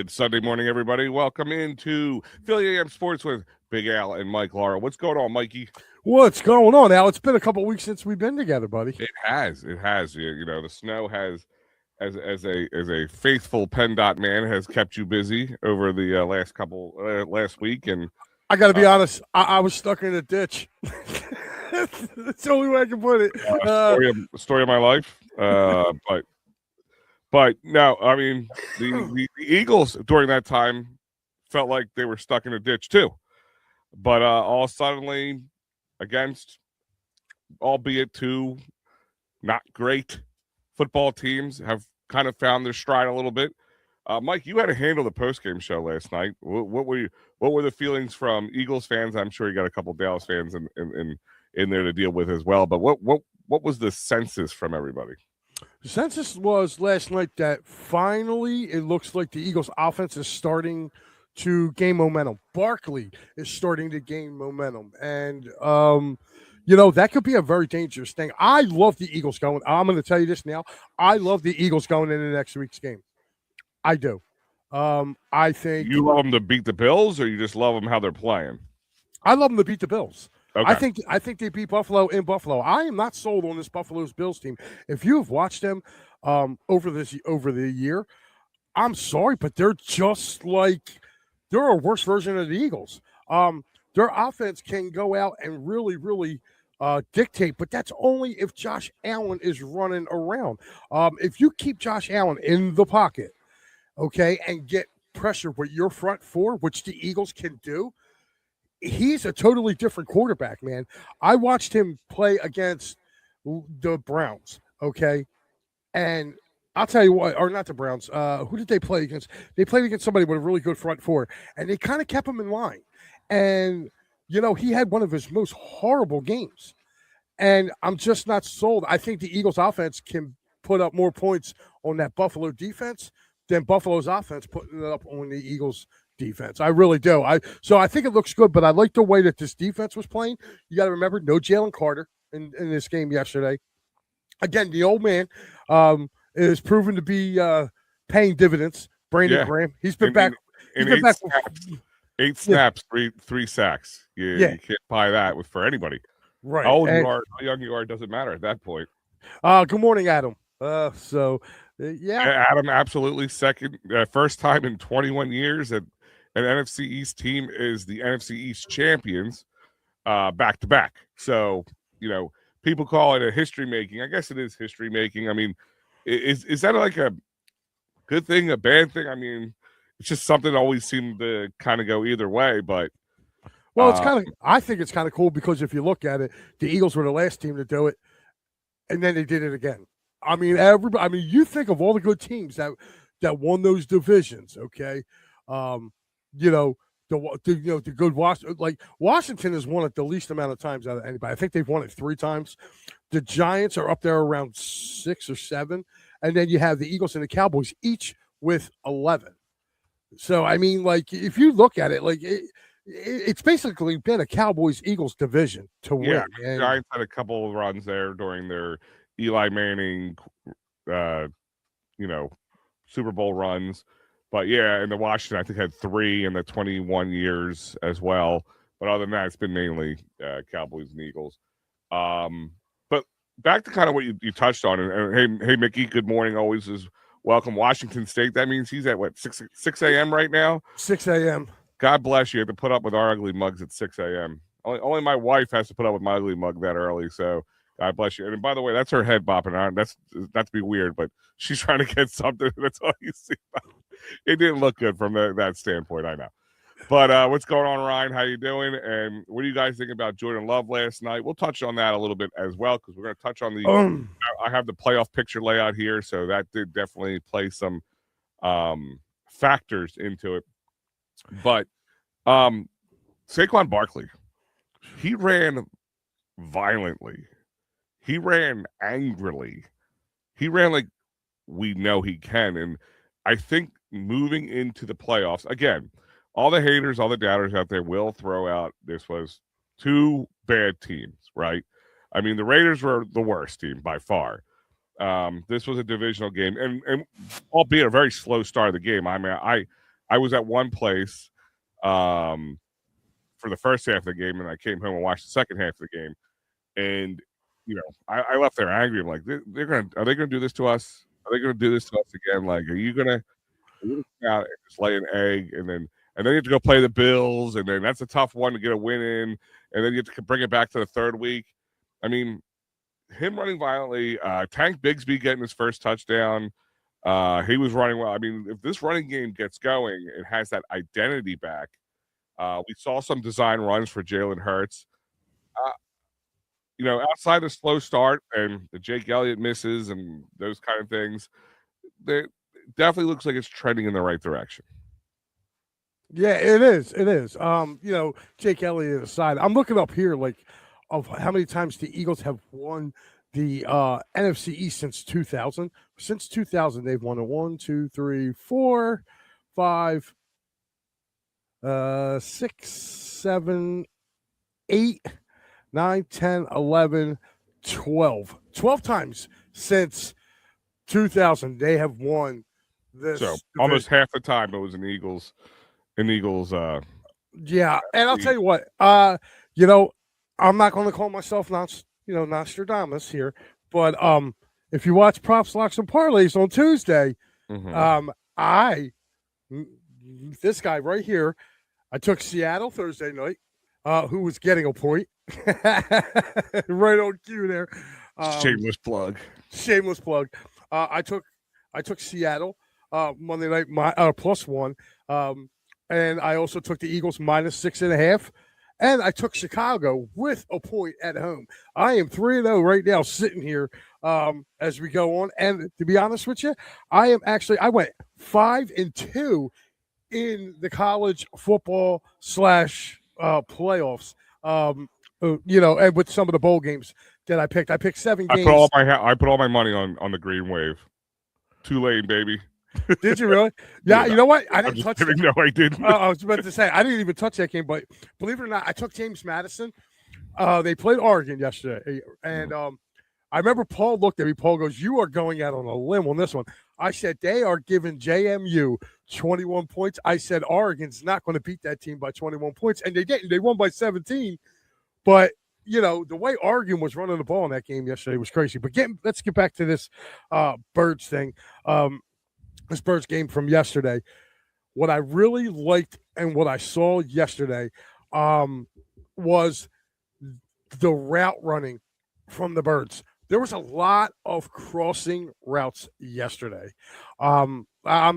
Good Sunday morning, everybody. Welcome into Philly AM Sports with Big Al and Mike Laura. What's going on, Mikey? What's going on, Al? It's been a couple of weeks since we've been together, buddy. It has. It has. You know, the snow has, as a faithful PennDOT man, has kept you busy over the last week. And I got to be honest, I was stuck in a ditch. That's the only way I can put it. story of my life. But no, I mean the Eagles during that time felt like they were stuck in a ditch too. But all suddenly, against, albeit two not great football teams, have kind of found their stride a little bit. Mike, you had to handle the postgame show last night. What were the feelings from Eagles fans? I'm sure you got a couple Dallas fans in there to deal with as well. But what was the census from everybody? The census was last night that finally it looks like the Eagles' offense is starting to gain momentum. Barkley is starting to gain momentum, and that could be a very dangerous thing. I love the Eagles going. I'm going to tell you this now. I love the Eagles going into next week's game. I do. I think you love them to beat the Bills, or you just love them how they're playing. I love them to beat the Bills. Okay. I think they beat Buffalo in Buffalo. I am not sold on this Buffalo's Bills team. If you have watched them over the year, I'm sorry, but they're just like they're a worse version of the Eagles. Their offense can go out and really, really dictate, but that's only if Josh Allen is running around. If you keep Josh Allen in the pocket, okay, and get pressure with your front four, which the Eagles can do, he's a totally different quarterback, man. I watched him play against the Browns, okay? And I'll tell you what, or not the Browns. Who did they play against? They played against somebody with a really good front four, and they kind of kept him in line. And, he had one of his most horrible games. And I'm just not sold. I think the Eagles offense can put up more points on that Buffalo defense than Buffalo's offense putting it up on the Eagles defense. I really do. So I think it looks good, but I like the way that this defense was playing. You got to remember, no Jalen Carter in this game yesterday. Again, the old man is proven to be paying dividends. Brandon Graham, he's been back. He's been back. Eight snaps, three sacks. You can't buy that for anybody. Right. How old you are, how young you are, doesn't matter at that point. Good morning, Adam. Adam, absolutely second, first time in 21 years that an NFC East team is the NFC East champions back to back. So, people call it a history making. I guess it is history making. I mean, is that like a good thing, a bad thing? I mean, it's just something that always seemed to kind of go either way. But well, I think it's kind of cool because if you look at it, the Eagles were the last team to do it, and then they did it again. I mean, you think of all the good teams that won those divisions, okay? The good Washington has won it the least amount of times out of anybody. I think they've won it 3 times. The Giants are up there around 6 or 7, and then you have the Eagles and the Cowboys each with 11. So I mean, if you look at it, it's basically been a Cowboys-Eagles division to win. The Giants had a couple of runs there during their Eli Manning, Super Bowl runs. But, and the Washington, I think, had 3 in the 21 years as well. But other than that, it's been mainly Cowboys and Eagles. But back to kind of what you touched on. And hey, Mickey, good morning. Always is welcome. Washington State, that means he's at, 6 a.m. right now? 6 a.m. God bless you. You have to put up with our ugly mugs at 6 a.m. Only my wife has to put up with my ugly mug that early, so God bless you. And by the way, that's her head bopping around. That's not to be weird, but she's trying to get something. That's all you see. It didn't look good from that standpoint, I know. But what's going on, Ryan? How you doing? And what do you guys think about Jordan Love last night? We'll touch on that a little bit as well because we're going to touch on the I have the playoff picture layout here, so that did definitely play some factors into it. But Saquon Barkley, he ran violently. He ran angrily. He ran like we know he can. And I think moving into the playoffs, again, all the haters, all the doubters out there will throw out this was 2 bad teams, right? I mean, the Raiders were the worst team by far. This was a divisional game, and albeit a very slow start of the game. I mean, I was at one place for the first half of the game, and I came home and watched the second half of the game. And I left there angry. I'm like, are they gonna do this to us? Are they gonna do this to us again? Like, are you gonna come out and just lay an egg, and then you have to go play the Bills, and then that's a tough one to get a win in, and then you have to bring it back to the third week. I mean, him running violently, Tank Bigsby getting his first touchdown. He was running well. I mean, if this running game gets going, it has that identity back. We saw some design runs for Jalen Hurts. Outside the slow start and the Jake Elliott misses and those kind of things, it definitely looks like it's trending in the right direction. Yeah, it is. It is. Jake Elliott aside, I'm looking up here of how many times the Eagles have won the NFC East since 2000. Since 2000, they've won a 1, 2, 3, 4, 5, 6, 7, 8, 9, 10, 11, 12. 12 times since 2000 they have won this. So almost half the time it was an Eagles. Yeah, and I'll tell you what. I'm not going to call myself Nostradamus here, but if you watch Props, Locks, and Parlays on Tuesday, this guy right here, I took Seattle Thursday night, who was getting a point. Right on cue there. Shameless plug. I took Seattle Monday night +1, and I also took the Eagles -6.5, and I took Chicago with a point at home. I am 3-0 right now, sitting here as we go on. And to be honest with you, I went 5-2 in the college football playoffs. And with some of the bowl games that I picked 7 games. I put all my money on the Green Wave. Tulane, baby. Did you really? Yeah, you know what? I didn't touch it. No, I didn't. I was about to say, I didn't even touch that game, but believe it or not, I took James Madison. They played Oregon yesterday, and I remember Paul looked at me. Paul goes, "You are going out on a limb on this one." I said, "They are giving JMU 21 points." I said, "Oregon's not going to beat that team by 21 points," and they didn't. They won by 17, but the way Oregon was running the ball in that game yesterday was crazy. But let's get back to this Birds thing. This Birds game from yesterday. What I really liked and what I saw yesterday was the route running from the Birds. There was a lot of crossing routes yesterday. I'm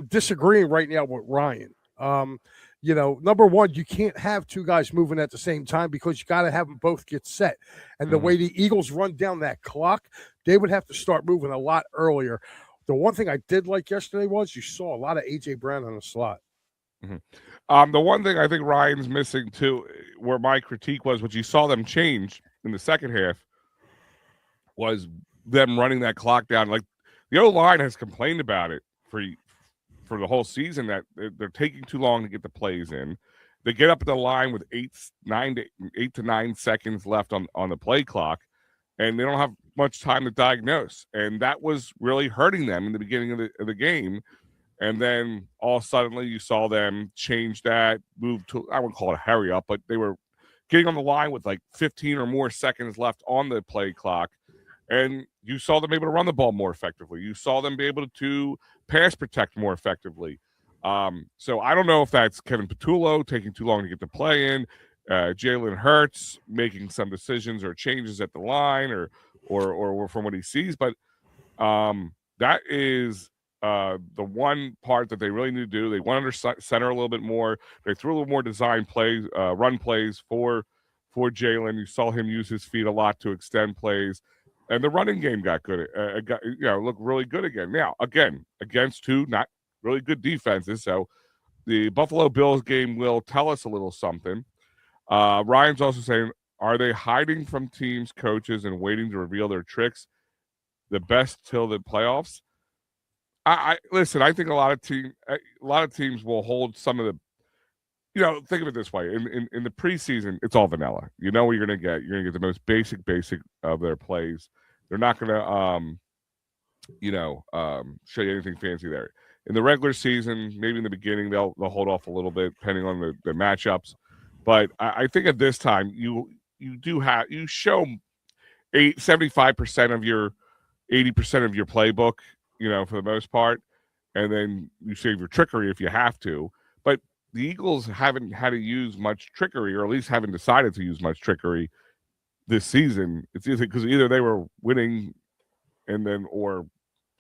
disagreeing right now with Ryan. Number one, you can't have two guys moving at the same time because you got to have them both get set. And the way the Eagles run down that clock, they would have to start moving a lot earlier. The one thing I did like yesterday was you saw a lot of A.J. Brown on the slot. Mm-hmm. The one thing I think Ryan's missing too, where my critique was, which you saw them change in the second half, was them running that clock down. Like the O-line has complained about it for the whole season, that they're taking too long to get the plays in. They get up at the line with 8 to 9 seconds left on the play clock, and they don't have much time to diagnose. And that was really hurting them in the beginning of the game. And then all suddenly you saw them change that, move to, I wouldn't call it a hurry up, but they were getting on the line with like 15 or more seconds left on the play clock. And you saw them able to run the ball more effectively. You saw them be able to pass protect more effectively. So I don't know if that's Kevin Patullo taking too long to get the play in, Jalen Hurts making some decisions or changes at the line, or from what he sees. But that is the one part that they really need to do. They went under center a little bit more. They threw a little more design plays, run plays for Jalen. You saw him use his feet a lot to extend plays. And the running game got good. Looked really good again. Now, again, against two not really good defenses. So the Buffalo Bills game will tell us a little something. Ryan's also saying, are they hiding from teams, coaches, and waiting to reveal their tricks the best till the playoffs? I listen. I think a lot of teams will hold some of the. Think of it this way: in the preseason, it's all vanilla. You know what you're going to get. You're going to get the most basic of their plays. They're not going to, show you anything fancy there. In the regular season, maybe in the beginning they'll hold off a little bit depending on the matchups. But I think at this time you show 75% of your 80% of your playbook, for the most part, and then you save your trickery if you have to. But the Eagles haven't had to use much trickery, or at least haven't decided to use much trickery this season. It's because either they were winning or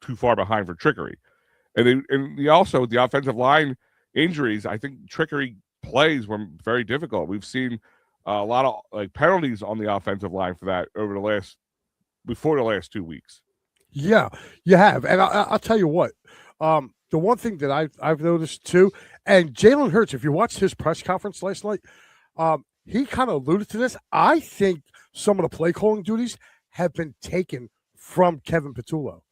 too far behind for trickery. And also the offensive line injuries, I think trickery plays were very difficult. We've seen a lot of penalties on the offensive line for that before the last 2 weeks. Yeah, you have, and I'll tell you what. The one thing that I've noticed too, and Jalen Hurts, if you watched his press conference last night, he kind of alluded to this. I think some of the play calling duties have been taken from Kevin Patullo.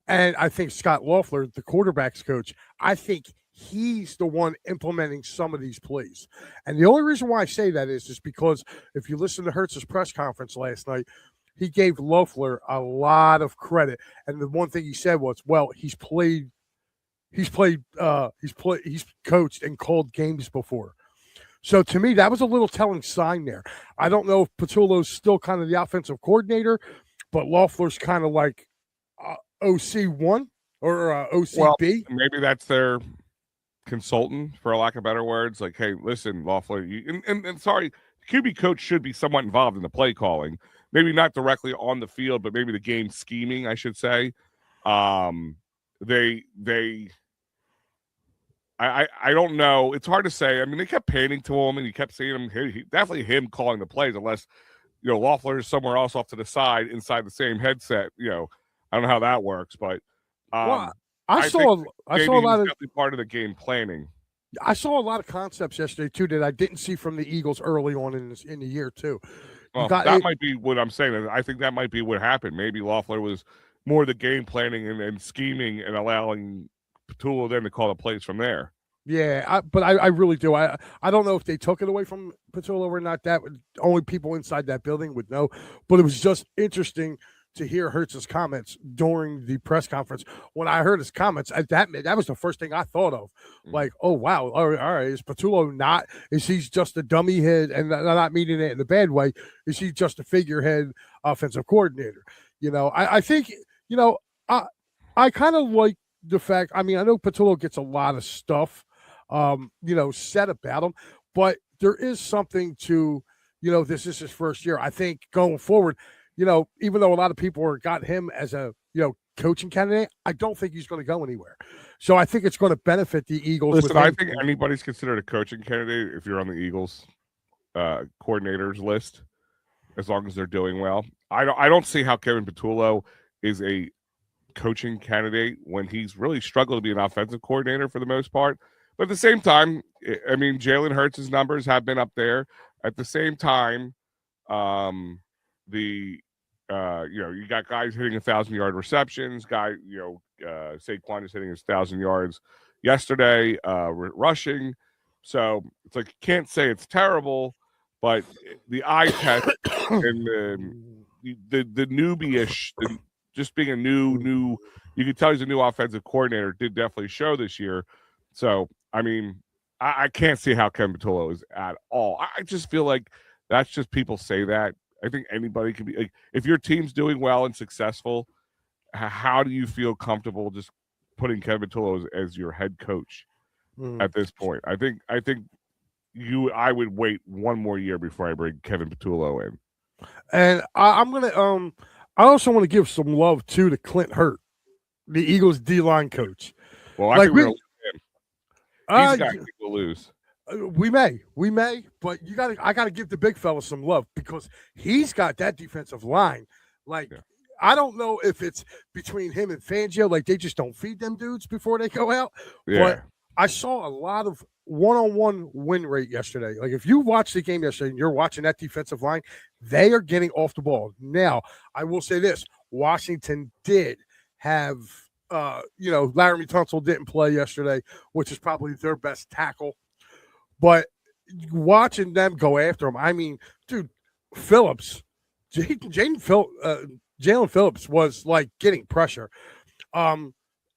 And I think Scott Loeffler, the quarterback's coach, I think he's the one implementing some of these plays. And the only reason why I say that is because if you listen to Hurts's press conference last night, he gave Loeffler a lot of credit. And the one thing he said was, well, he's coached and called games before. So to me, that was a little telling sign there. I don't know if Patullo's still kind of the offensive coordinator, but Loeffler's kind of like OC1 or OCB. Well, maybe that's their consultant, for lack of better words. Like, hey, listen, Loeffler, and sorry, the QB coach should be somewhat involved in the play calling. Maybe not directly on the field, but maybe the game scheming, I should say. I don't know. It's hard to say. I mean, they kept panning to him, and you kept seeing him. Definitely him calling the plays, unless Loeffler is somewhere else off to the side inside the same headset. I don't know how that works, but I saw a lot of part of the game planning. I saw a lot of concepts yesterday too that I didn't see from the Eagles early on in the year too. Well, that might be what I'm saying. I think that might be what happened. Maybe Loeffler was more the game planning and scheming and allowing Patullo then to call the plays from there. Yeah, but I really do. I don't know if they took it away from Patullo or not. That only people inside that building would know. But it was just interesting to hear Hurts's comments during the press conference. When I heard his comments, that was the first thing I thought of. Like, oh wow, all right, is Patullo not? Is he just a dummy head? And not meaning it in a bad way. Is he just a figurehead offensive coordinator? I think I kind of like the fact. I mean, I know Patullo gets a lot of stuff, said about him, but there is something to, this is his first year. I think going forward, even though a lot of people got him as a, coaching candidate, I don't think he's going to go anywhere. So I think it's going to benefit the Eagles. Listen, I think anybody's considered a coaching candidate if you're on the Eagles coordinators list, as long as they're doing well. I don't see how Kevin Patullo is a coaching candidate when he's really struggled to be an offensive coordinator for the most part. But at the same time, I mean, Jalen Hurts' numbers have been up there. At the same time, you got guys hitting 1,000-yard receptions. Saquon is hitting his 1,000 yards yesterday, rushing. So it's like, you can't say it's terrible, but the eye test and the newbie-ish, just being a new, you can tell he's a new offensive coordinator, did definitely show this year. So, I mean, I can't see how Kevin Patullo is at all. I just feel like that's just people say that. I think anybody can be like, if your team's doing well and successful, how do you feel comfortable just putting Kevin Patullo as your head coach at this point? I think I would wait one more year before I bring Kevin Patullo in. And I'm gonna I also want to give some love too to Clint Hurt, the Eagles D-line coach. Well, I think we're gonna lose him. He's got to lose. We may, but I gotta give the big fella some love because he's got that defensive line. I don't know if it's between him and Fangio, like they just don't feed them dudes before they go out. Yeah. But I saw a lot of one-on-one win rate yesterday. Like if you watched the game yesterday and you're watching that defensive line, they are getting off the ball. Now, I will say this: Washington did have Laramie Tunsil didn't play yesterday, which is probably their best tackle. But watching them go after him, I mean, dude, Jalen Phillips was like getting pressure.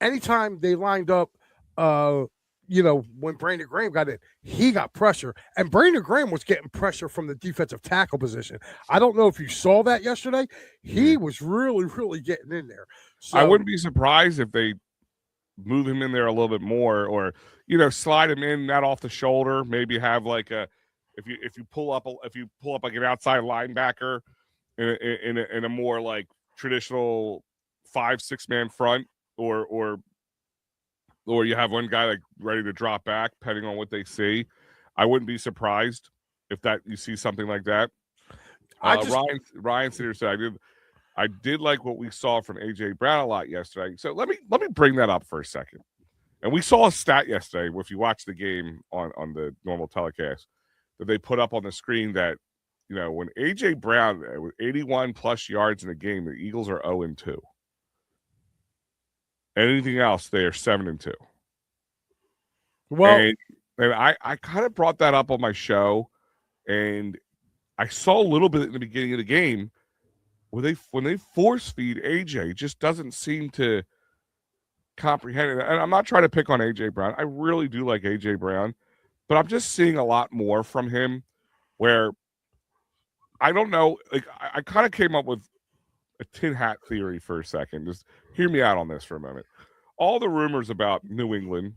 Anytime they lined up when Brandon Graham got in, he got pressure, and Brandon Graham was getting pressure from the defensive tackle position. I don't know if you saw that yesterday. He was really, really getting in there. So I wouldn't be surprised if they move him in there a little bit more, or slide him in, not off the shoulder. Maybe have like if you pull up like an outside linebacker in a more like traditional 5-6 man front, or you have one guy like ready to drop back, depending on what they see. I wouldn't be surprised if that you see something like that. Ryan Sitter said I did like what we saw from AJ Brown a lot yesterday. So let me bring that up for a second. And we saw a stat yesterday, if you watch the game on the normal telecast, that they put up on the screen that when AJ Brown with 81 plus yards in a game, the Eagles are 0-2. Anything else, they are 7-2. Well, and I kind of brought that up on my show, and I saw a little bit in the beginning of the game where when they force feed AJ, it just doesn't seem to comprehend it. And I'm not trying to pick on AJ Brown. I really do like AJ Brown, but I'm just seeing a lot more from him where I don't know. Like I kind of came up with a tin hat theory for a second. Just hear me out on this for a moment. All the rumors about New England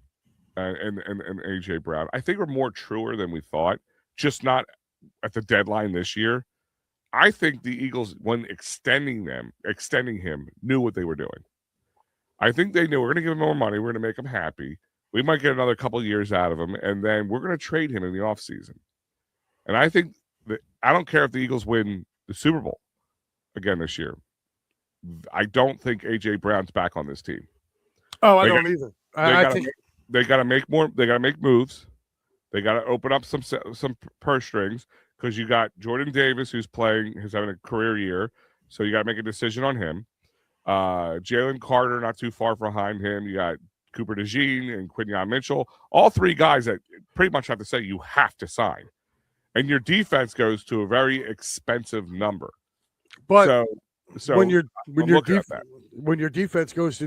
and AJ Brown, I think, are more truer than we thought. Just not at the deadline this year. I think the Eagles, when extending him, knew what they were doing. I think they knew we're going to give him more money. We're going to make him happy. We might get another couple of years out of him, and then we're going to trade him in the offseason. And I think that I don't care if the Eagles win the Super Bowl again this year. I don't think A.J. Brown's back on this team. Oh, I don't either. I think they got to make more. They got to make moves. They got to open up some purse strings, because you got Jordan Davis, who's having a career year. So you got to make a decision on him. Jalen Carter, not too far behind him. You got Cooper DeJean and Quinyon Mitchell. All three guys that pretty much have to say you have to sign. And your defense goes to a very expensive number. But so when your defense goes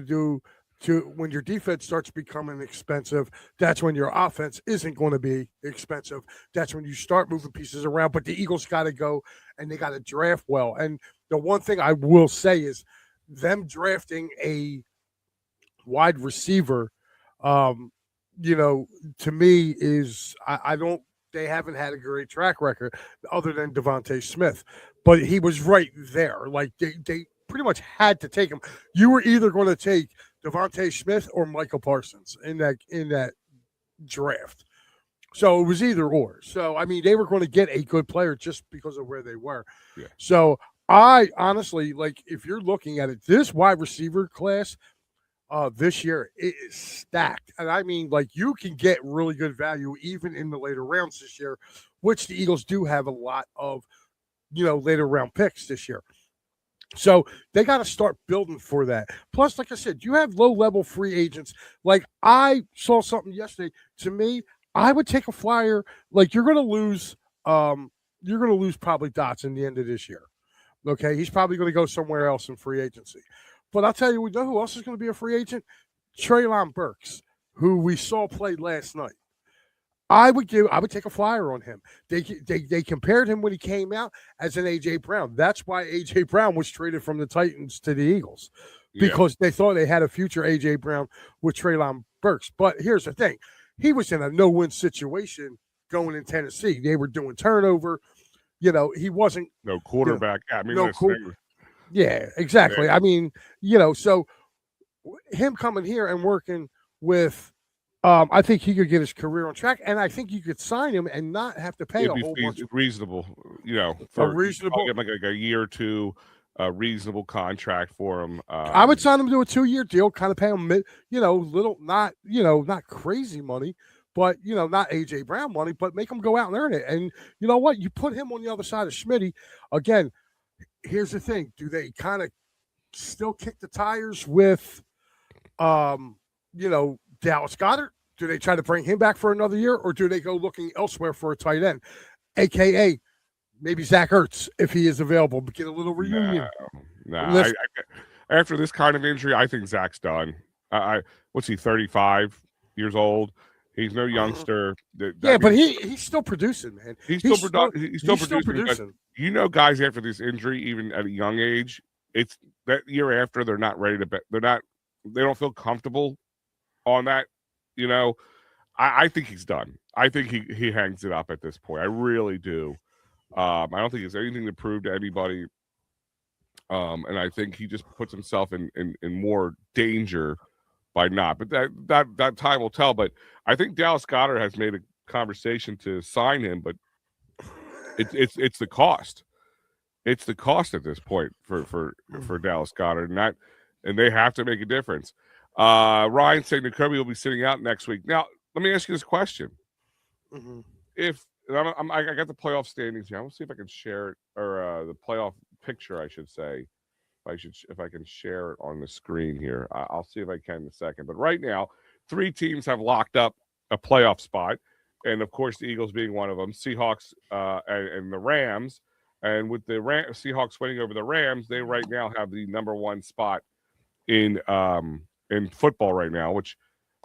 when your defense starts becoming expensive, that's when your offense isn't going to be expensive. That's when you start moving pieces around. But the Eagles got to go and they got to draft well. And the one thing I will say is them drafting a wide receiver, to me is they haven't had a great track record other than Devontae Smith. But he was right there. Like they pretty much had to take him. You were either going to take Devontae Smith or Michael Parsons in that draft. So it was either or. So, I mean, they were going to get a good player just because of where they were. Yeah. So I honestly, if you're looking at it, this wide receiver class this year, it is stacked. And I mean, you can get really good value even in the later rounds this year, which the Eagles do have a lot of, later round picks this year. So they got to start building for that. Plus, like I said, you have low-level free agents. Like I saw something yesterday. To me, I would take a flyer. You're going to lose probably Dots in the end of this year. Okay, he's probably going to go somewhere else in free agency. But I'll tell you, we know who else is going to be a free agent? Treylon Burks, who we saw play last night. I would take a flyer on him. They compared him when he came out as an A.J. Brown. That's why A.J. Brown was traded from the Titans to the Eagles, because they thought they had a future A.J. Brown with Treylon Burks. But here's the thing. He was in a no-win situation going in Tennessee. They were doing turnover. He wasn't – no quarterback. Yeah, exactly. Yeah. I mean, so him coming here and working with I think he could get his career on track, and I think you could sign him and not have to pay a whole bunch. Reasonable, for a reasonable, like a year or two, reasonable contract for him. I would sign him to a 2-year deal, kind of pay him, little, not crazy money, but not AJ Brown money, but make him go out and earn it. And you know what? You put him on the other side of Schmitty. Again, here's the thing: do they kind of still kick the tires with, Dallas Goedert? Do they try to bring him back for another year, or do they go looking elsewhere for a tight end, aka maybe Zach Ertz if he is available? Get a little reunion. After this kind of injury, I think Zach's done. What's he, 35? years old. He's no youngster. Yeah, That but means he's still producing, man. he's He's still producing. But guys after this injury, even at a young age, it's that year after they're not ready to bet. They don't feel comfortable on that. You know, I think he's done. I think he hangs it up at this point. I really do. I don't think there's anything to prove to anybody. And I think he just puts himself in more danger by not. But that time will tell. But I think Dallas Goedert has made a conversation to sign him, but it's the cost. It's the cost at this point for Dallas Goedert, and they have to make a difference. Ryan saying Jacoby will be sitting out next week. Now, let me ask you this question: If I got the playoff standings here, I want to see if I can share it, or the playoff picture, I should say. If I can share it on the screen here, I'll see if I can in a second. But right now, 3 teams have locked up a playoff spot, and of course, the Eagles being one of them. Seahawks and the Rams, and with the Seahawks winning over the Rams, they right now have the number 1 spot in football right now. Which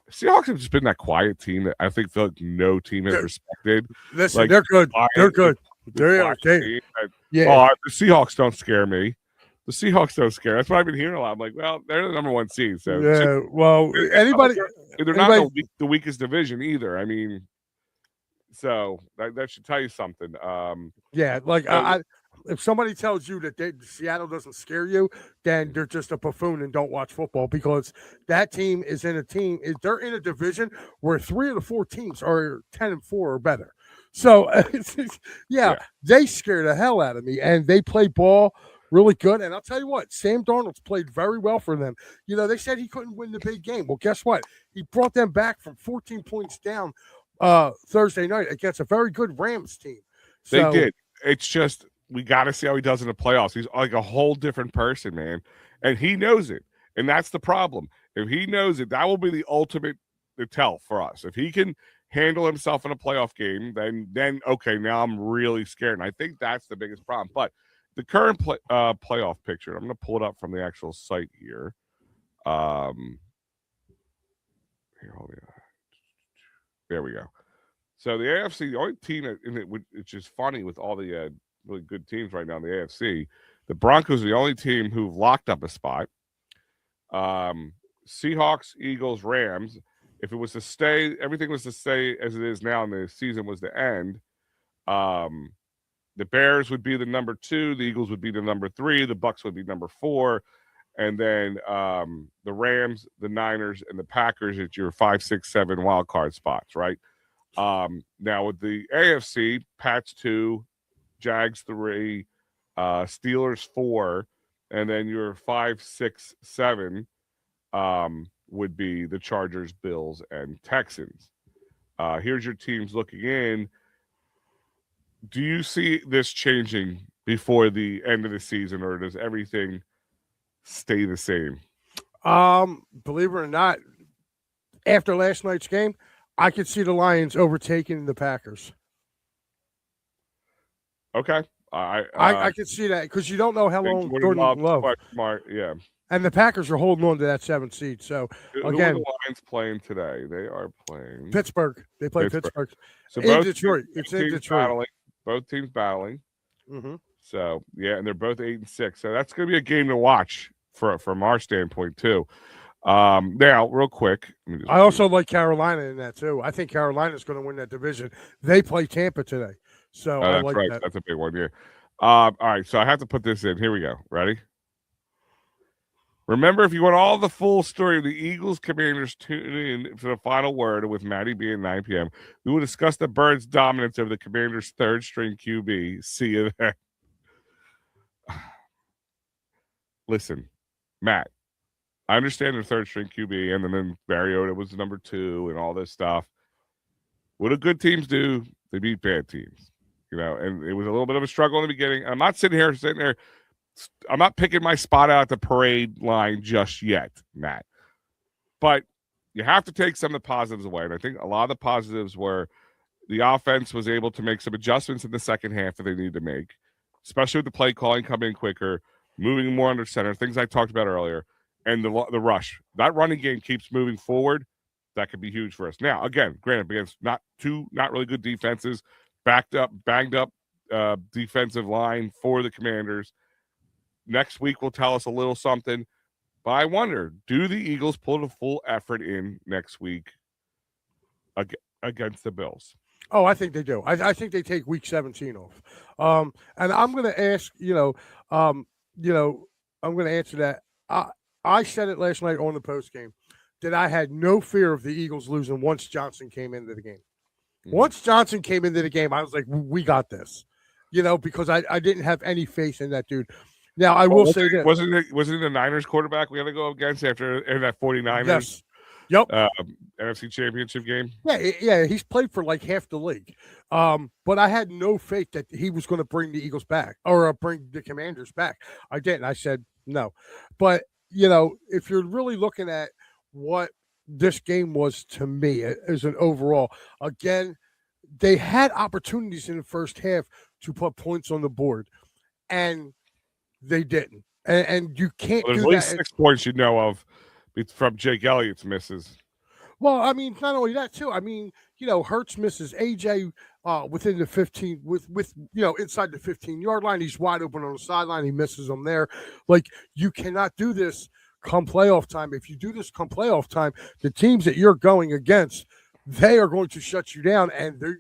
Seahawks have just been that quiet team that I think no team has respected. Listen, they're good. They're good. Yeah. The Seahawks don't scare me. The Seahawks don't scare. That's what I've been hearing a lot. I'm like, well, they're the number 1 seed. So yeah, well, they're not the weakest division either. I mean, so that should tell you something. Yeah, if somebody tells you that Seattle doesn't scare you, then they're just a buffoon and don't watch football, because that team is they're in a division where 3 of the 4 teams are 10-4 or better. So they scare the hell out of me, and they play ball really good. And I'll tell you what, Sam Darnold's played very well for them. You know, they said he couldn't win the big game. Well, guess what? He brought them back from 14 points down Thursday night against a very good Rams team. They did. It's just we got to see how he does in the playoffs. He's like a whole different person, man, and he knows it. And that's the problem. If he knows it, that will be the ultimate tell for us. If he can handle himself in a playoff game, then okay, now I'm really scared. And I think that's the biggest problem. But the current playoff picture, I'm going to pull it up from the actual site here. Here, hold on. There we go. So the AFC, the only team which is funny with all the really good teams right now in the AFC, the Broncos are the only team who've locked up a spot. Seahawks, Eagles, Rams. If it was to stay, everything was to stay as it is now, and the season was to end. The Bears would be the number 2. The Eagles would be the number 3. The Bucks would be number 4. And then the Rams, the Niners, and the Packers at your 5, 6, 7 wild card spots, right? Now with the AFC, Pats 2, Jags 3, Steelers 4, and then your 5, 6, 7 would be the Chargers, Bills, and Texans. Here's your teams looking in. Do you see this changing before the end of the season, or does everything stay the same? Believe it or not, after last night's game, I could see the Lions overtaking the Packers. Okay. I could see that, because you don't know how long Jordan Love. Yeah. And the Packers are holding on to that 7th seed. So who are the Lions playing today? They are playing Pittsburgh. They play Pittsburgh. So in Detroit. It's in Detroit. Both teams battling. Mm-hmm. So yeah, and they're both 8-6. So that's going to be a game to watch from our standpoint too. Now, real quick, I also like Carolina in that too. I think Carolina's going to win that division. They play Tampa today, so I like that. That's a big one. Yeah. All right, so I have to put this in. Here we go. Ready? Remember, if you want all the full story of the Eagles Commanders, tune in for the final word with Maddie B at 9 p.m. We will discuss the Birds' dominance over the Commanders' third-string QB. See you then. Listen, Matt, I understand the third-string QB, and then Mariota was number 2 and all this stuff. What do good teams do? They beat bad teams. You know, and it was a little bit of a struggle in the beginning. I'm not sitting there. I'm not picking my spot out at the parade line just yet, Matt. But you have to take some of the positives away. And I think a lot of the positives were the offense was able to make some adjustments in the second half that they needed to make, especially with the play calling coming in quicker, moving more under center, things I talked about earlier, and the rush. That running game keeps moving forward. that could be huge for us. Now, again, granted, against not really good defenses, banged up defensive line for the Commanders. Next week will tell us a little something. But I wonder, do the Eagles pull the full effort in next week against the Bills? Oh, I think they do. I think they take week 17 off. And I'm going to ask, I'm going to answer that. I said it last night on the post game that I had no fear of the Eagles losing once Johnson came into the game. Once Johnson came into the game, I was like, we got this, because I didn't have any faith in that dude. Now, I will say this. Wasn't it the Niners quarterback we had to go against after in that 49ers? Yes. Yep. NFC Championship game? Yeah, he's played for like half the league. But I had no faith that he was going to bring the Eagles back or bring the Commanders back. I didn't. I said no. But, if you're really looking at what this game was to me as an overall, again, they had opportunities in the first half to put points on the board, and they didn't. And you can't do that. There's at least 6 points you know of from Jake Elliott's misses. Well, I mean, not only that too. I mean, Hurts misses AJ within the 15 with inside the 15-yard line. He's wide open on the sideline. He misses them there. Like, you cannot do this come playoff time. If you do this come playoff time, the teams that you're going against, they are going to shut you down. And they're,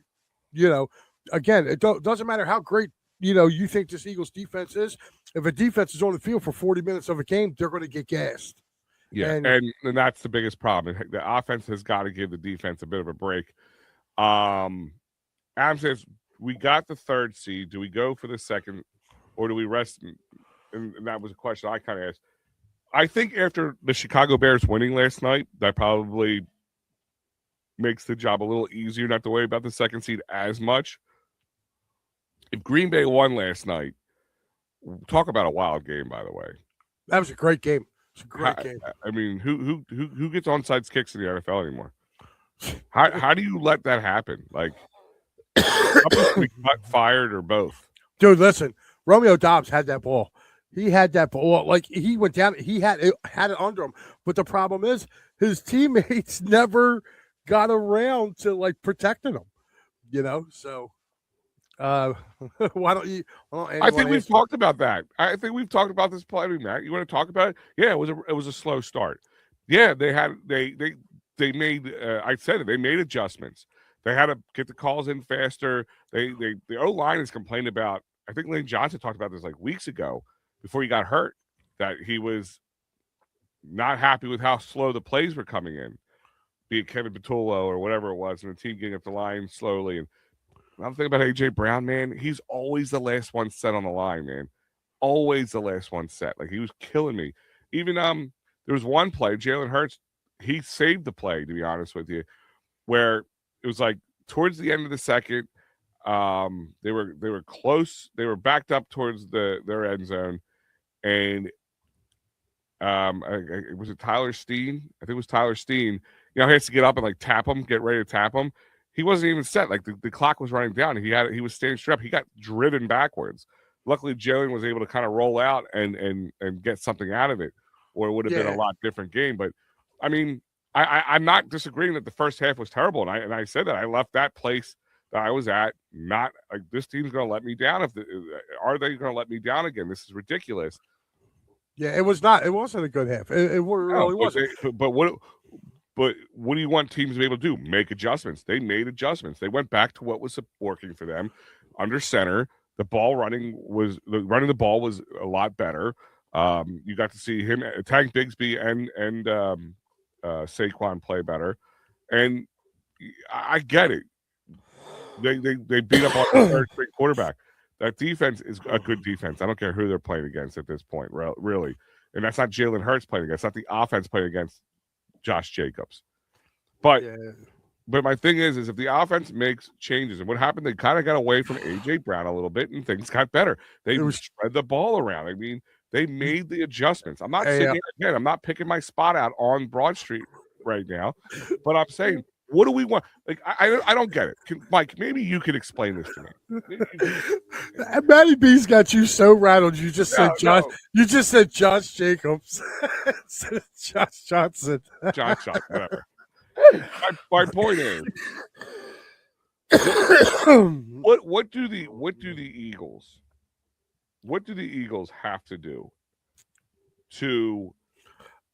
again, it doesn't matter how great you think this Eagles defense is. If a defense is on the field for 40 minutes of a game, they're going to get gassed. Yeah, and that's the biggest problem. The offense has got to give the defense a bit of a break. Adam says, we got the 3rd seed. Do we go for the 2nd, or do we rest? And that was a question I kind of asked. I think after the Chicago Bears winning last night, that probably makes the job a little easier not to worry about the 2nd seed as much. If Green Bay won last night, talk about a wild game, by the way. That was a great game. It's a great game. I mean, who gets onside kicks in the NFL anymore? How do you let that happen? Like, somebody got fired or both? Dude, listen, Romeo Doubs had that ball. He had that ball. Like, he went down. He had it under him. But the problem is his teammates never got around to, like, protecting him. So why don't you? I think we've talked about that. I think we've talked about this plenty, Matt. You want to talk about it? Yeah, it was a slow start. Yeah, they made. I said it. They made adjustments. They had to get the calls in faster. The O-line has complained about. I think Lane Johnson talked about this like weeks ago before he got hurt, that he was not happy with how slow the plays were coming in, be it Kevin Patullo or whatever it was, and the team getting up the line slowly. And I'm thinking about A.J. Brown, man. He's always the last one set on the line, man. Always the last one set. Like, he was killing me. Even there was one play, Jalen Hurts, he saved the play, to be honest with you, where it was like towards the end of the second, they were close. They were backed up towards their end zone, and was it Tyler Steen? I think it was Tyler Steen. He has to get up and like tap him, get ready to tap him. He wasn't even set. Like, the clock was running down. He was standing straight up. He got driven backwards. Luckily, Jalen was able to kind of roll out and get something out of it, or it would have been a lot different game. But I mean, I'm not disagreeing that the first half was terrible, and I said that I left that place that I was at not like, this team's going to let me down. Are they going to let me down again? This is ridiculous. Yeah, it was not. It wasn't a good half. It really wasn't. But what do you want teams to be able to do? Make adjustments. They made adjustments. They went back to what was working for them under center. The running the ball was a lot better. You got to see him, Tank Bigsby and Saquon play better. And I get it. They beat up on the third string quarterback. That defense is a good defense. I don't care who they're playing against at this point, really. And that's not Jalen Hurts playing against. That's not the offense playing against Josh Jacobs. But my thing is if the offense makes changes, and what happened, they kind of got away from A.J. Brown a little bit, and things got better. They spread the ball around. I mean, they made the adjustments. I'm not sitting again. I'm not picking my spot out on Broad Street right now, but I'm saying, what do we want? Like, I don't get it. Mike, maybe you can explain this to me. Matty B's got you so rattled. You just said Josh. No. You just said Josh Jacobs. Josh Johnson. Josh Johnson, whatever. My point is, what do the Eagles have to do to?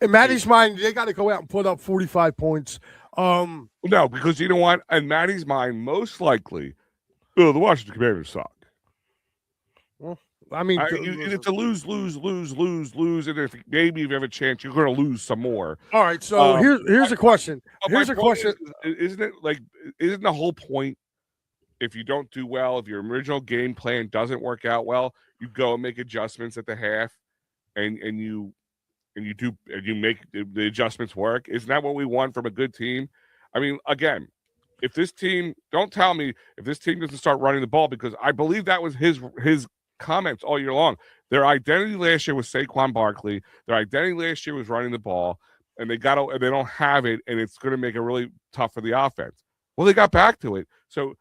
In Matty's mind, they got to go out and put up 45 points. No, because you know what? In Matty's mind, most likely, the Washington Commanders suck. Well, I mean, it's a lose, and if maybe if you have a chance, you're going to lose some more. All right, so here's a question. Here's a question. Isn't it like? Isn't the whole point? If you don't do well, if your original game plan doesn't work out well, you go and make adjustments at the half, and you make the adjustments work. Isn't that what we want from a good team? I mean, again, if this team, don't tell me if this team doesn't start running the ball, because I believe that was his comments all year long. Their identity last year was Saquon Barkley. Their identity last year was running the ball, and they don't have it, and it's going to make it really tough for the offense. Well, they got back to it. So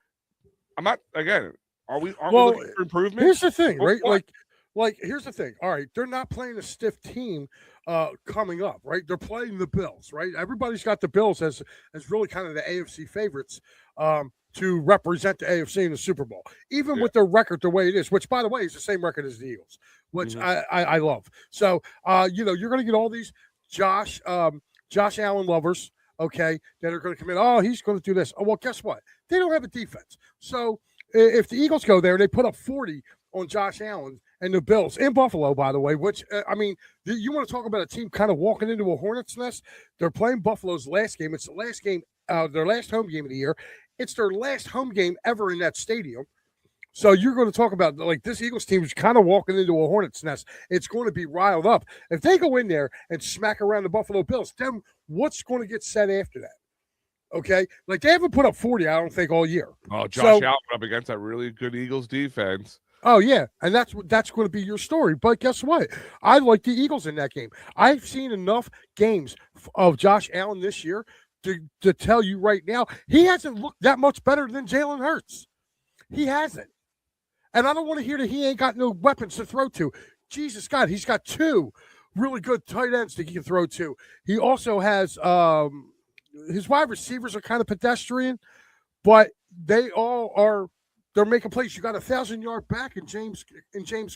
I'm not, again, aren't we looking for improvement? Here's the thing, right? Like here's the thing. All right, they're not playing a stiff team coming up, right? They're playing the Bills, right? Everybody's got the Bills as really kind of the AFC favorites to represent the AFC in the Super Bowl, even with their record the way it is, which, by the way, is the same record as the Eagles, which I love. So, you're going to get all these Josh Allen lovers, okay, that are going to come in. Oh, he's going to do this. Oh, well, guess what? They don't have a defense. So if the Eagles go there, they put up 40 on Josh Allen and the Bills in Buffalo, by the way, which, I mean, you want to talk about a team kind of walking into a hornet's nest? They're playing Buffalo's last game. It's the last game, their last home game of the year. It's their last home game ever in that stadium. So you're going to talk about, like, this Eagles team is kind of walking into a hornet's nest. It's going to be riled up. If they go in there and smack around the Buffalo Bills, then what's going to get said after that? Okay? Like, they haven't put up 40, I don't think, all year. Oh, Josh Allen up against that really good Eagles defense. Oh, yeah, and that's going to be your story. But guess what? I like the Eagles in that game. I've seen enough games of Josh Allen this year to tell you right now, he hasn't looked that much better than Jalen Hurts. He hasn't. And I don't want to hear that he ain't got no weapons to throw to. Jesus God, he's got two really good tight ends that he can throw to. He also has his wide receivers are kind of pedestrian, but they all are. They're making plays. You got a 1,000-yard back in James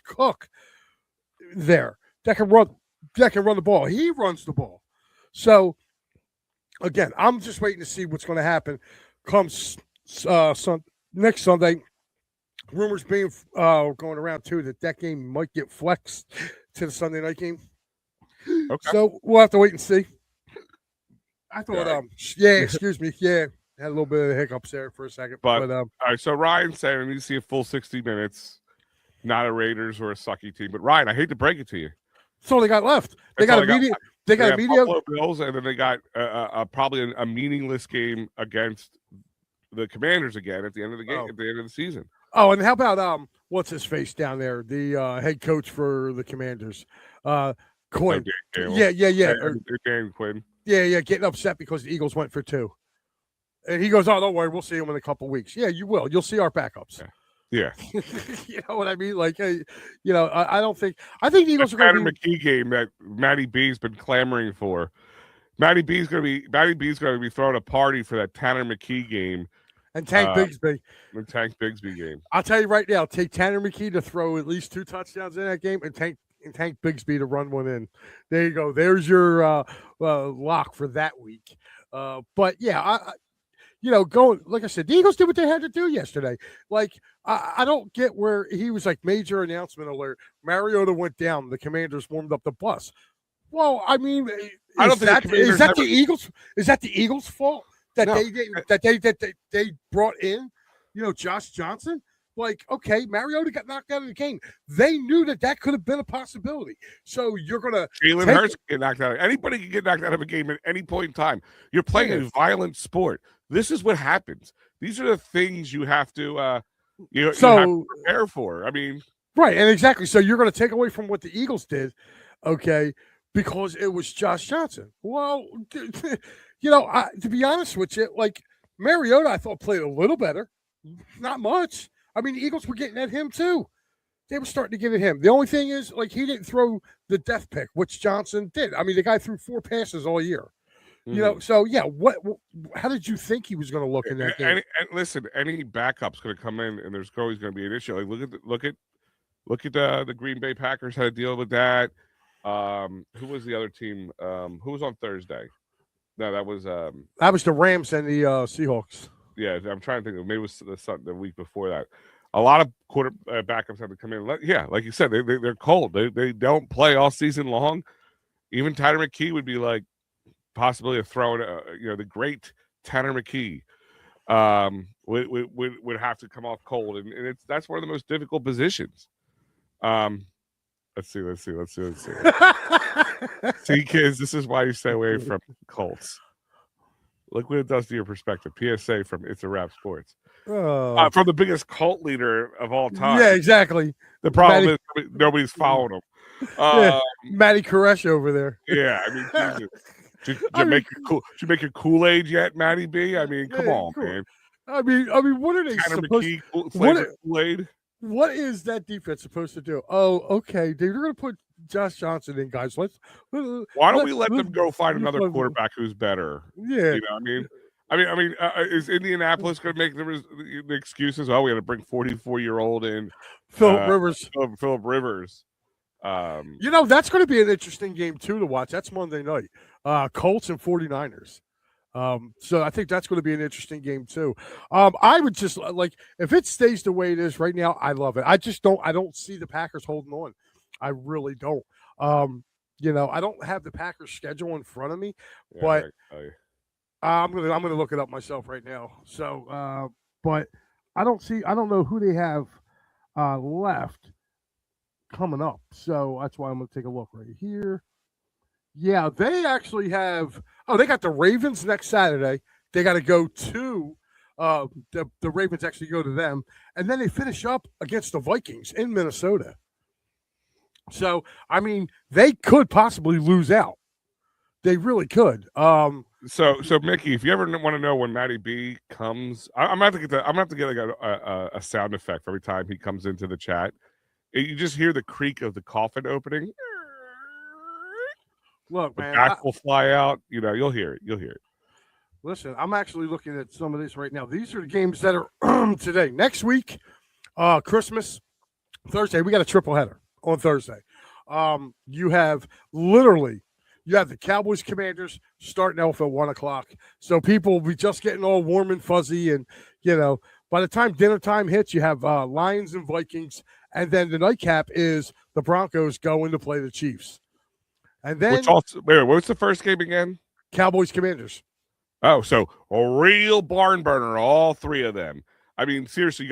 Cook there that can run the ball. He runs the ball. So again, I'm just waiting to see what's going to happen. Comes next Sunday. Rumors being going around too that game might get flexed to the Sunday night game. Okay. So we'll have to wait and see. I thought, excuse me, had a little bit of hiccups there for a second. But all right, so Ryan said I need to see a full 60 minutes, not a Raiders or a sucky team. But Ryan, I hate to break it to you. That's all they got left. They got a media. They got a media Bills, and then they got probably a meaningless game against the Commanders again at the end of the game, at the end of the season. Oh, and how about what's his face down there, the head coach for the Commanders, Quinn? Dan Quinn. Yeah, getting upset because the Eagles went for 2. And he goes, "Oh, don't worry, we'll see him in a couple weeks." Yeah, you will. You'll see our backups. Yeah. You know what I mean? Like, I don't think. I think the Eagles are going to be McKee game that Matty B's been clamoring for. Matty B's going to be throwing a party for that Tanner McKee game. And Tank Bigsby. The Tank Bigsby game. I'll tell you right now, take Tanner McKee to throw at least 2 touchdowns in that game, and Tank Bigsby to run one in. There you go. There's your lock for that week. But yeah, going, like I said, the Eagles did what they had to do yesterday. Like, I don't get where he was like major announcement alert. Mariota went down. The Commanders warmed up the bus. Well, I mean, is that the Eagles' fault? That they brought in, Josh Johnson. Like, okay, Mariota got knocked out of the game. They knew that could have been a possibility. So you're gonna Jalen Hurts get knocked out. Anybody can get knocked out of a game at any point in time. You're playing a violent sport. This is what happens. These are the things you have to you have to prepare for. I mean, right, and exactly. So you're going to take away from what the Eagles did, okay? Because it was Josh Johnson. Well, to be honest with you, like Mariota, I thought played a little better, not much. I mean, the Eagles were getting at him too. They were starting to get at him. The only thing is, like, he didn't throw the death pick, which Johnson did. I mean, the guy threw 4 passes all year. You know, so yeah, how did you think he was going to look in that game? And listen, any backup's going to come in, and there's always going to be an issue. Like look at the Green Bay Packers had to deal with that. Who was the other team? Who was on Thursday? No, that was the Rams and the Seahawks. Yeah, I'm trying to think of maybe it was the week before that. A lot of backups have to come in. Yeah, like you said, they're cold. They don't play all season long. Even Tanner McKee would be like possibly a throw. The great Tanner McKee would have to come off cold, and that's one of the most difficult positions. Let's see. See, kids, this is why you stay away from Colts. Look what it does to your perspective. PSA from It's a Wrap Sports. From the biggest cult leader of all time. Yeah, exactly. The problem is nobody's following him. Matty Koresh over there. Yeah, I mean, Jesus. Did you make your Kool-Aid yet, Matty B? I mean, come on, man. I mean, what are they supposed to Kool-Aid? What is that defense supposed to do? Oh, okay. They're going to put Josh Johnson in, guys. Why don't we let them go find another quarterback who's better? Yeah. You know, I mean, is Indianapolis going to make the excuses? Oh, we had to bring 44-year-old in Phillip Rivers. Phillip Rivers. That's going to be an interesting game too to watch. That's Monday night. Colts and 49ers. So I think that's going to be an interesting game too. I would just if it stays the way it is right now, I love it. I don't see the Packers holding on. I really don't. I don't have the Packers schedule in front of me, but I'm gonna look it up myself right now. So, but I don't know who they have left coming up. So that's why I'm gonna take a look right here. Yeah, they actually have. Oh, they got the Ravens next Saturday. They got to go to the Ravens. Actually, go to them, and then they finish up against the Vikings in Minnesota. So, I mean, they could possibly lose out. They really could. So Mickey, if you ever want to know when Matty B comes, I'm gonna have to get like a sound effect for every time he comes into the chat. You just hear the creak of the coffin opening. Look, man, the back will fly out. You'll hear it. You'll hear it. Listen, I'm actually looking at some of this right now. These are the games that are today. Next week, Christmas, Thursday, we got a triple header on Thursday. You have the Cowboys Commanders starting off at 1:00. So people will be just getting all warm and fuzzy. And, by the time dinner time hits, you have Lions and Vikings. And then the nightcap is the Broncos going to play the Chiefs. And then what's the first game again? Cowboys Commanders. Oh, so a real barn burner, all three of them. I mean, seriously, you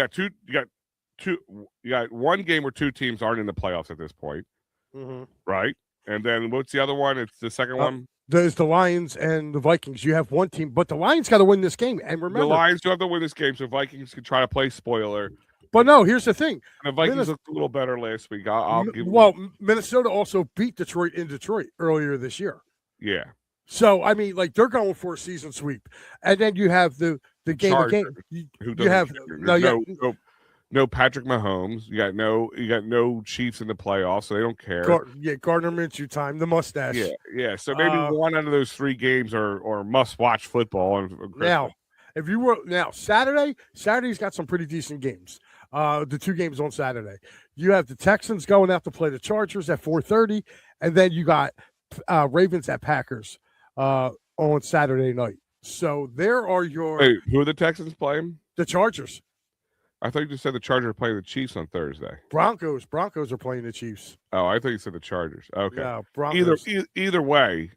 got one game where two teams aren't in the playoffs at this point. Mm-hmm. Right? And then what's the other one? It's the second one. There's the Lions and the Vikings. You have one team, but the Lions got to win this game. And remember, the Lions do have to win this game, so Vikings can try to play spoiler. But no, here's the thing. The Vikings looked a little better last week. Minnesota also beat Detroit in Detroit earlier this year. Yeah. So, I mean, they're going for a season sweep. And then you have the game Chargers, again. You have no Patrick Mahomes. You got no Chiefs in the playoffs, so they don't care. Gardner Minshew time, the mustache. Yeah. So maybe one out of those three games are must-watch football. Saturday's got some pretty decent games. The two games on Saturday. You have the Texans going out to play the Chargers at 4:30, and then you got Ravens at Packers on Saturday night. So there are your. Wait, who are the Texans playing? The Chargers. I thought you just said the Chargers are playing the Chiefs on Thursday. Broncos are playing the Chiefs. Oh, I thought you said the Chargers. Okay. Yeah, Broncos. Either way,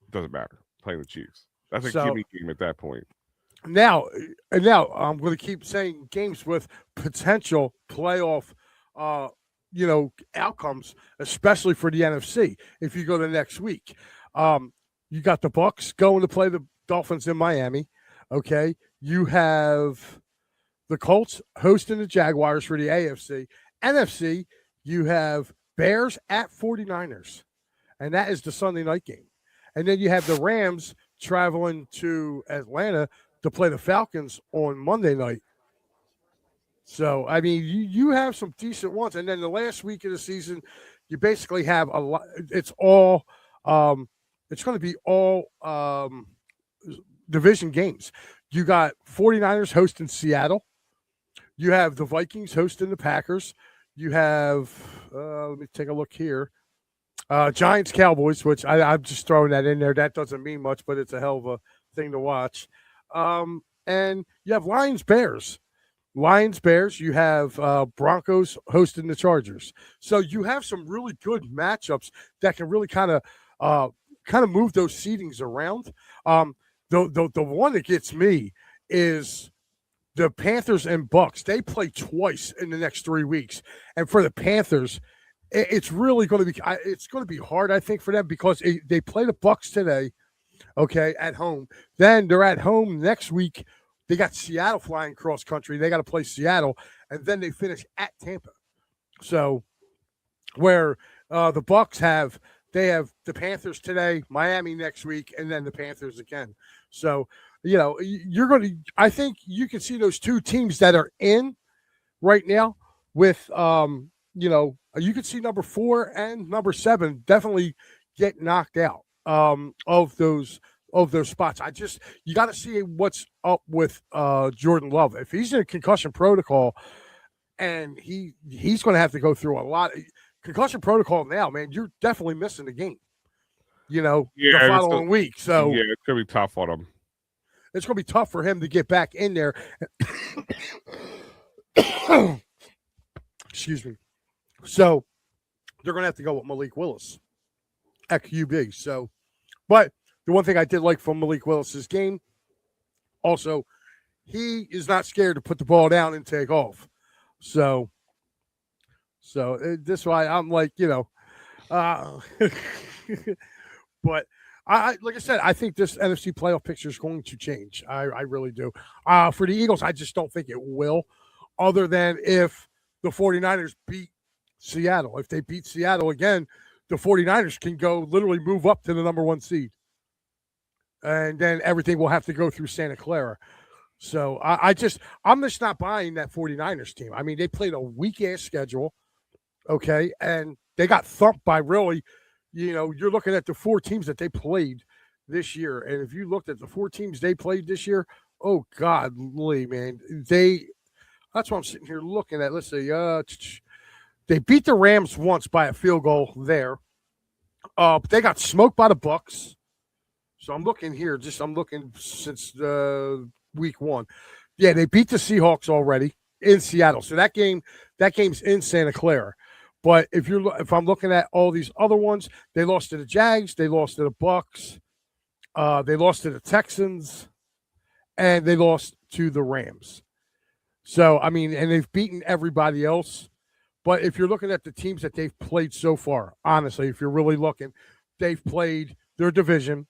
doesn't matter. Playing the Chiefs. That's a gimme game at that point. Now I'm going to keep saying games with potential playoff, outcomes, especially for the NFC. If you go to next week, you got the Bucs going to play the Dolphins in Miami. Okay, you have the Colts hosting the Jaguars for the AFC. NFC, you have Bears at 49ers, and that is the Sunday night game. And then you have the Rams traveling to Atlanta to play the Falcons on Monday night. So, I mean, you have some decent ones. And then the last week of the season, you basically have a lot. It's all it's going to be all division games. You got 49ers hosting Seattle. You have the Vikings hosting the Packers. You have, let me take a look here. Giants Cowboys, which I'm just throwing that in there. That doesn't mean much, but it's a hell of a thing to watch. And you have Lions Bears. Lions Bears. You have Broncos hosting the Chargers. So you have some really good matchups that can really kind of move those seedings around. The one that gets me is the Panthers and Bucks. They play twice in the next 3 weeks, and for the Panthers, it's really going to be hard, I think, for them because they play the Bucks today, okay, at home. Then they're at home next week. They got Seattle flying cross country. They got to play Seattle, and then they finish at Tampa. So, where the Bucks have the Panthers today, Miami next week, and then the Panthers again. So, I think you can see those two teams that are in right now with, you can see number 4 and number 7 definitely get knocked out of those spots. You got to see what's up with Jordan Love. If he's in a concussion protocol, and he's going to have to go through a lot of concussion protocol now, man, you're definitely missing the game. The following week. So yeah, it's going to be tough on him. It's going to be tough for him to get back in there. Excuse me. So they're going to have to go with Malik Willis at QB. So, but the one thing I did like from Malik Willis's game, also, he is not scared to put the ball down and take off. So this is why I'm like, but I like I said, I think this NFC playoff picture is going to change. I really do. For the Eagles, I just don't think it will, other than if the 49ers beat Seattle. If they beat Seattle again, the 49ers can literally move up to the number 1 seed. And then everything will have to go through Santa Clara. So I'm just not buying that 49ers team. I mean, they played a weak-ass schedule, okay, and they got thumped by really, you're looking at the 4 teams that they played this year. And if you looked at the 4 teams they played this year, oh, godly, man. That's what I'm sitting here looking at. Let's see. They beat the Rams once by a field goal there. But they got smoked by the Bucks. So I'm looking here. I'm looking since week 1. Yeah, they beat the Seahawks already in Seattle. So that game's in Santa Clara. But if I'm looking at all these other ones, they lost to the Jags, they lost to the Bucks, they lost to the Texans, and they lost to the Rams. So, I mean, and they've beaten everybody else. But if you're looking at the teams that they've played so far, honestly, if you're really looking, they've played their division.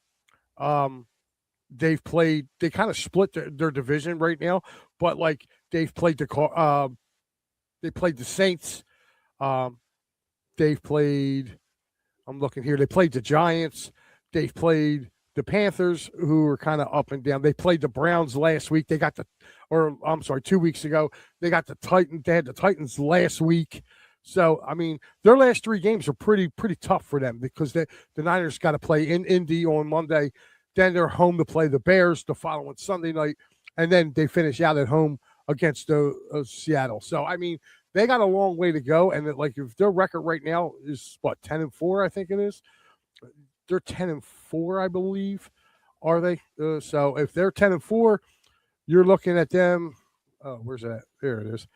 They kind of split their division right now, but like they've played the Saints. They've played, I'm looking here, they played the Giants. They've played the Panthers, who are kind of up and down. They played the Browns last week. 2 weeks ago. They got the Titans. They had the Titans last week. So, I mean, their last 3 games are pretty tough for them because the Niners got to play in Indy on Monday. Then they're home to play the Bears the following Sunday night. And then they finish out at home against Seattle. So, I mean, they got a long way to go. And if their record right now is 10-4, I think it is. They're 10-4, I believe. Are they? So if they're 10-4, you're looking at them. Oh, where's that? There it is.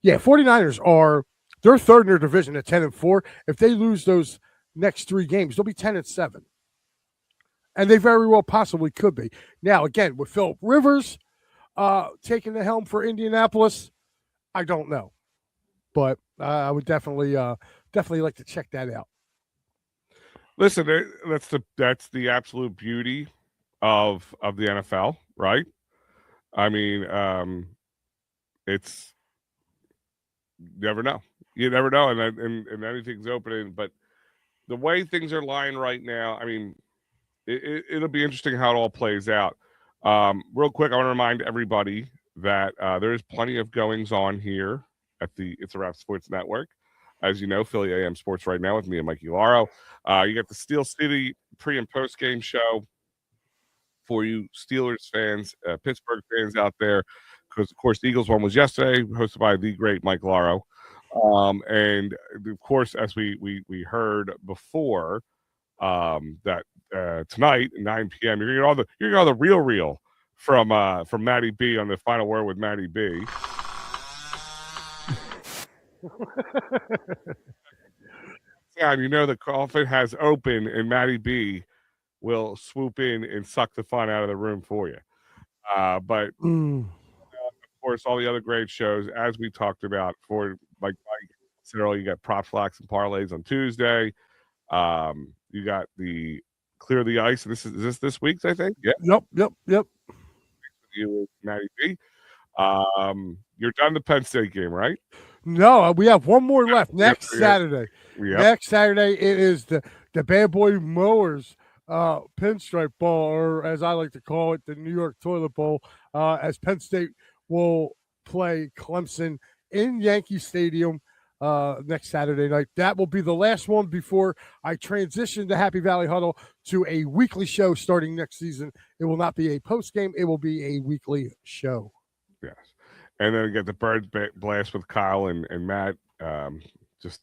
Yeah, 49ers they're third in their division at 10-4. If they lose those next 3 games, they'll be 10-7. And they very well possibly could be. Now, again, with Phillip Rivers taking the helm for Indianapolis, I don't know. But I would definitely like to check that out. Listen, that's the absolute beauty of the NFL, right? I mean, it's never know. You never know, and anything's opening. But the way things are lying right now, I mean, it'll be interesting how it all plays out. Real quick, I want to remind everybody that there is plenty of goings on here at the It's a Wrap Sports Network. As you know, Philly AM Sports right now with me and Mikey Laro. You got the Steel City pre- and post-game show for you Steelers fans, Pittsburgh fans out there, because of course the Eagles one was yesterday, hosted by the great Mike Laro, and of course as we heard before, that tonight at 9 p.m. You're gonna get all the real from Matty B on the final word with Matty B. Yeah, you know the coffin has opened, and Matty B will swoop in and suck the fun out of the room for you. But of course, all the other great shows, as we talked about, for like Mike said earlier, you got props, locks, and parlays on Tuesday. You got the clear the ice. Is this week's, I think. Yeah. Yep. You, Matty B. You're done the Penn State game, right? No, we have one more left next Saturday. Yep. Next Saturday, it is the Bad Boy Mowers pinstripe ball, or as I like to call it, the New York Toilet Bowl, as Penn State will play Clemson in Yankee Stadium next Saturday night. That will be the last one before I transition to Happy Valley Huddle to a weekly show starting next season. It will not be a post game. It will be a weekly show. Yes. And then we get the Bird Blast with Kyle and Matt. Just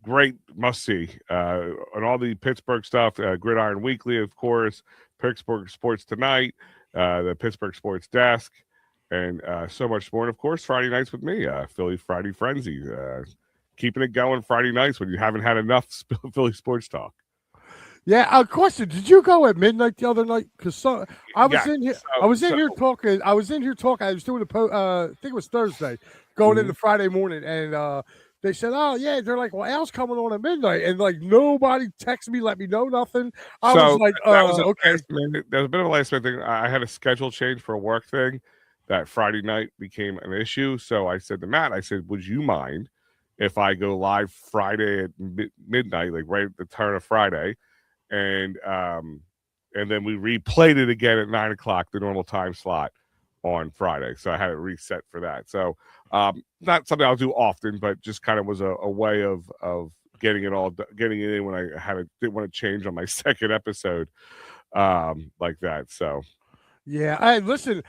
great must-see. And all the Pittsburgh stuff, Gridiron Weekly, of course, Pittsburgh Sports Tonight, the Pittsburgh Sports Desk, and so much more. And, of course, Friday nights with me, Philly Friday Frenzy. Keeping it going Friday nights when you haven't had enough Philly sports talk. Yeah, question. Did you go at midnight the other night? Because I was in here. I was in here talking. I was doing I think it was Thursday, going into Friday morning, and they said, "Oh yeah." They're like, "Well, Al's coming on at midnight," and like nobody texted me, let me know nothing. I was like, "Okay." There was a bit of a last minute thing. I had a schedule change for a work thing that Friday night became an issue. So I said to Matt, I said, "Would you mind if I go live Friday at midnight, like right at the turn of Friday?" And then we replayed it again at 9 o'clock, the normal time slot on Friday. So I had it reset for that. So not something I'll do often, but just kind of was a way of getting it in when I didn't want to change on my second episode like that. So yeah. Hey, listen,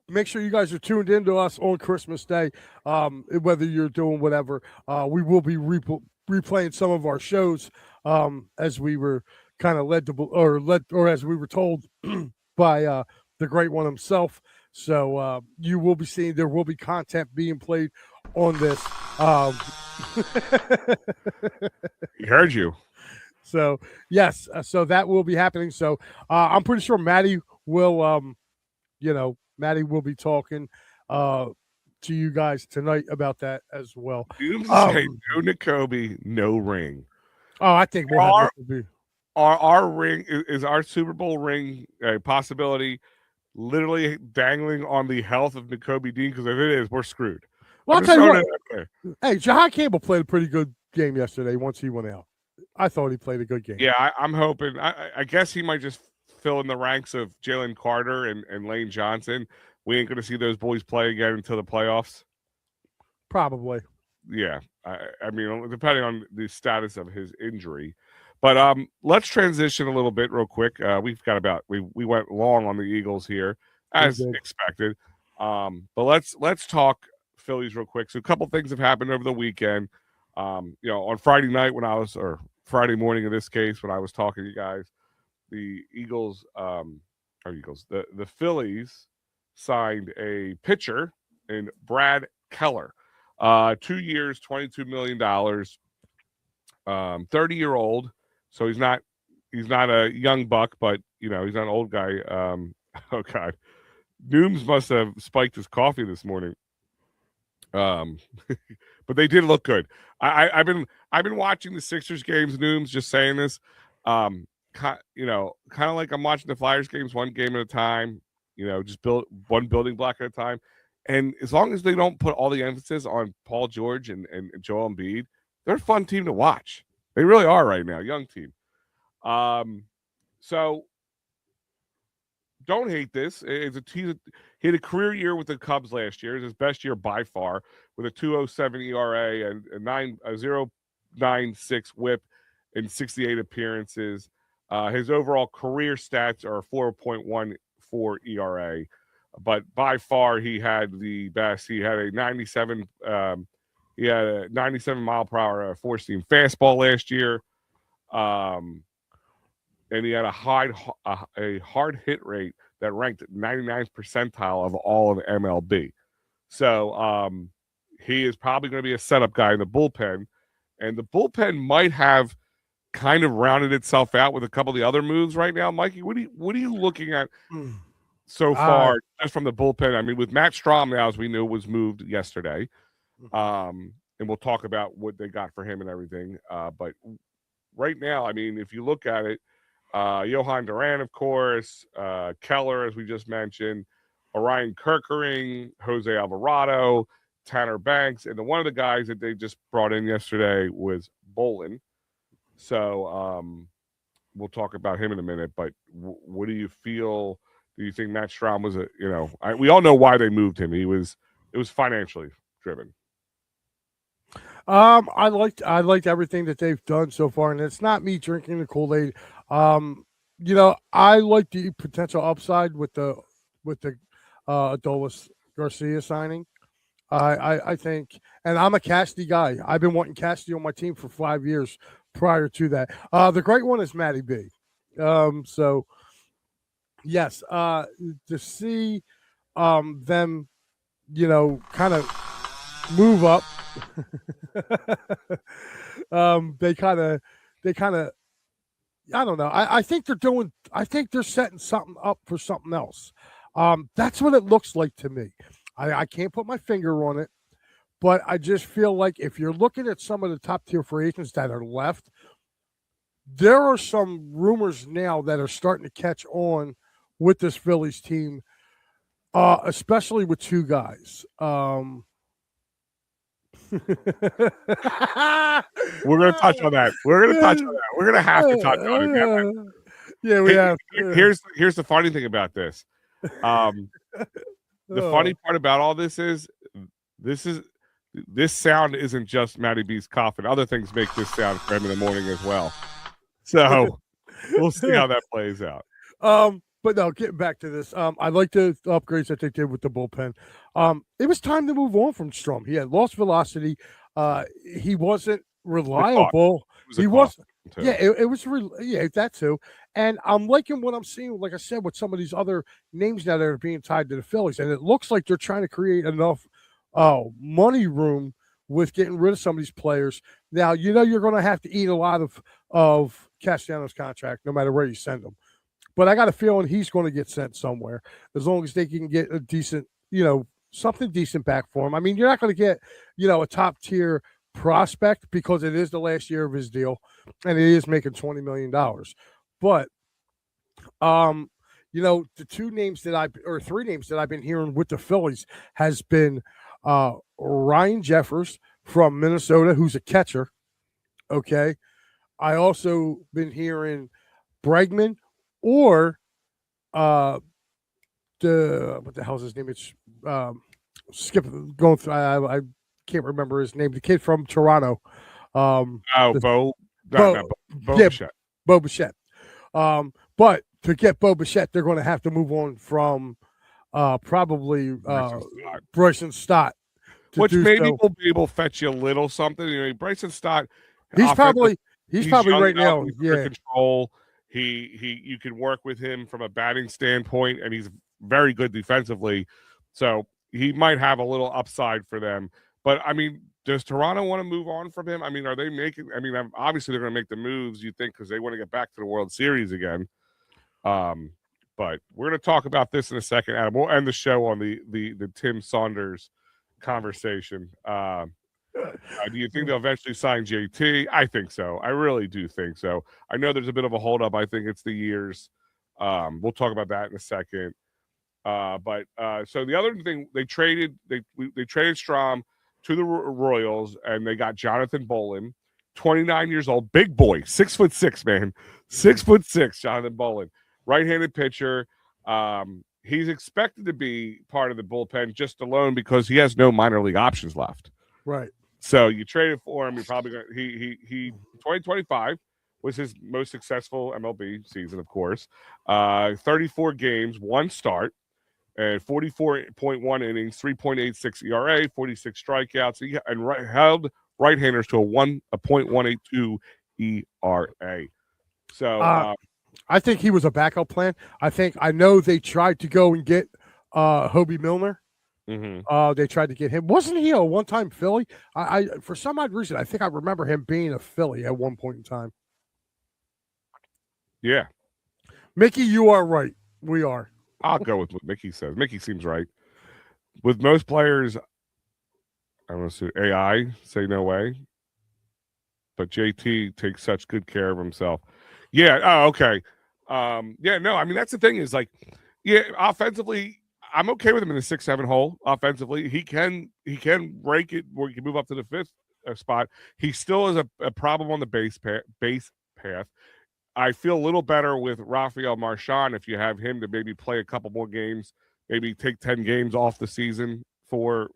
make sure you guys are tuned in to us on Christmas Day. Whether you're doing whatever, we will be replaying some of our shows as we were kind of led as we were told by the great one himself. So you will be seeing, there will be content being played on this. He heard you. So yes, so that will be happening. So I'm pretty sure Maddie will, Maddie will be talking to you guys tonight about that as well. You say no Nakobe, no ring. Oh, I think we'll have to be. Our ring is our Super Bowl ring a possibility, literally dangling on the health of Nakobe Dean? Because if it is, we're screwed. Well, I'll tell you what. Hey, Jahan Campbell played a pretty good game yesterday once he went out. I thought he played a good game. Yeah, I'm hoping. I guess he might just fill in the ranks of Jalen Carter and Lane Johnson. We ain't going to see those boys play again until the playoffs. Probably. Yeah. I mean, depending on the status of his injury. But let's transition a little bit real quick. We've got we went long on the Eagles here, as expected. But let's talk Phillies real quick. So a couple things have happened over the weekend. On Friday night or Friday morning in this case, when I was talking to you guys, the the Phillies signed a pitcher in Brad Keller. 2 years, $22 million, 30-year-old. So he's not a young buck, but he's not an old guy. Oh God, Nooms must have spiked his coffee this morning. But they did look good. I've been watching the Sixers games. Nooms, just saying this. Kind of like I'm watching the Flyers games, one game at a time. Just build one building block at a time. And as long as they don't put all the emphasis on Paul George and Joel Embiid, they're a fun team to watch. They really are right now, young team. So don't hate this. He had a career year with the Cubs last year. It's his best year by far, with a 2.07 ERA and a 0.96 WHIP in 68 appearances. His overall career stats are 4.14 ERA, but by far he had the best. He had a 97. He had a 97 mile per hour four-seam fastball last year, and he had a hard hit rate that ranked 99th percentile of all of MLB. So he is probably going to be a setup guy in the bullpen, and the bullpen might have kind of rounded itself out with a couple of the other moves right now. Mikey, what are you looking at so far just from the bullpen? I mean, with Matt Strahm now, as we knew, was moved yesterday, and we'll talk about what they got for him and everything. But right now, I mean, if you look at it, Johan Duran, of course, Keller, as we just mentioned, Orion Kerkering, Jose Alvarado, Tanner Banks, and one of the guys that they just brought in yesterday was Bolin. So we'll talk about him in a minute. But what do you feel? Do you think Matt Strahm was we all know why they moved him. It was financially driven. I liked everything that they've done so far, and it's not me drinking the Kool-Aid. I like the potential upside with the Adolis Garcia signing. I think, and I'm a Cassidy guy. I've been wanting Cassidy on my team for 5 years prior to that. The great one is Matty B. So yes, to see them, kind of move up. They kind of I don't know. I think they're setting something up for something else. That's what it looks like to me. I can't put my finger on it, but I just feel like if you're looking at some of the top tier free agents that are left, there are some rumors now that are starting to catch on with this Phillies team, especially with two guys. We're going to touch on that. We're going to have to touch on it. Yeah, we have. Here's the funny thing about this. The funny part about all this is this sound isn't just Matty B's cough, and other things make this sound for him in the morning as well. So we'll see how that plays out. But no, getting back to this, I like the upgrades that they did with the bullpen. It was time to move on from Strom. He had lost velocity. He wasn't reliable. He was. Yeah, it was. That too. And I'm liking what I'm seeing. Like I said, with some of these other names now that are being tied to the Phillies, and it looks like they're trying to create enough money room with getting rid of some of these players. Now you're going to have to eat a lot of Castellanos' contract, no matter where you send them. But I got a feeling he's going to get sent somewhere as long as they can get a decent, something decent back for him. I mean, you're not going to get, a top tier prospect because it is the last year of his deal and it is making $20 million. But, the three names that I've been hearing with the Phillies has been Ryan Jeffers from Minnesota, who's a catcher. Okay. I also been hearing Bregman, or what the hell's his name? It's going through. I can't remember his name. The kid from Toronto. Bo Bichette. But to get Bo Bichette, they're going to have to move on from probably Bryson Stott. Which maybe will be able to fetch you a little something. Bryson Stott. He's probably right now. Yeah. Control. You can work with him from a batting standpoint, and he's very good defensively. So he might have a little upside for them. But, I mean, does Toronto want to move on from him? I mean, are they making – I mean, obviously they're going to make the moves, you think, because they want to get back to the World Series again. But we're going to talk about this in a second, Adam. We'll end the show on the Tim Saunders conversation. Do you think they'll eventually sign JT? I think so. I really do think so. I know there's a bit of a holdup. I think it's the years. We'll talk about that in a second. But so the other thing, they traded Strahm to the Royals, and they got Jonathan Bolin, 29 years old, big boy, 6'6", man, 6'6", Jonathan Bolin, right-handed pitcher. He's expected to be part of the bullpen just alone because he has no minor league options left. Right. So you traded for him. You're probably going. He 2025. was his most successful MLB season, of course. 34 games, one start, and 44.1 innings, 3.86 ERA, 46 strikeouts, and held right-handers to a .182 ERA. So, I think he was a backup plan. I know they tried to go and get Hobie Milner. They tried to get him. Wasn't he a one-time Philly? I for some odd reason, I think I remember him being a Philly at one point in time. Yeah. Mickey, you are right. We are. I'll go with what Mickey says. Mickey seems right. With most players, I'm going to say AI, say no way. But JT takes such good care of himself. Yeah. Oh, okay. Yeah, no, I mean, that's the thing is like, yeah, offensively, I'm okay with him in the 6-7 hole. Offensively, he can rake it where he can move up to the fifth spot. He still is a problem on the base path. I feel a little better with Rafael Marchand if you have him to maybe play a couple more games, maybe take 10 games off the season for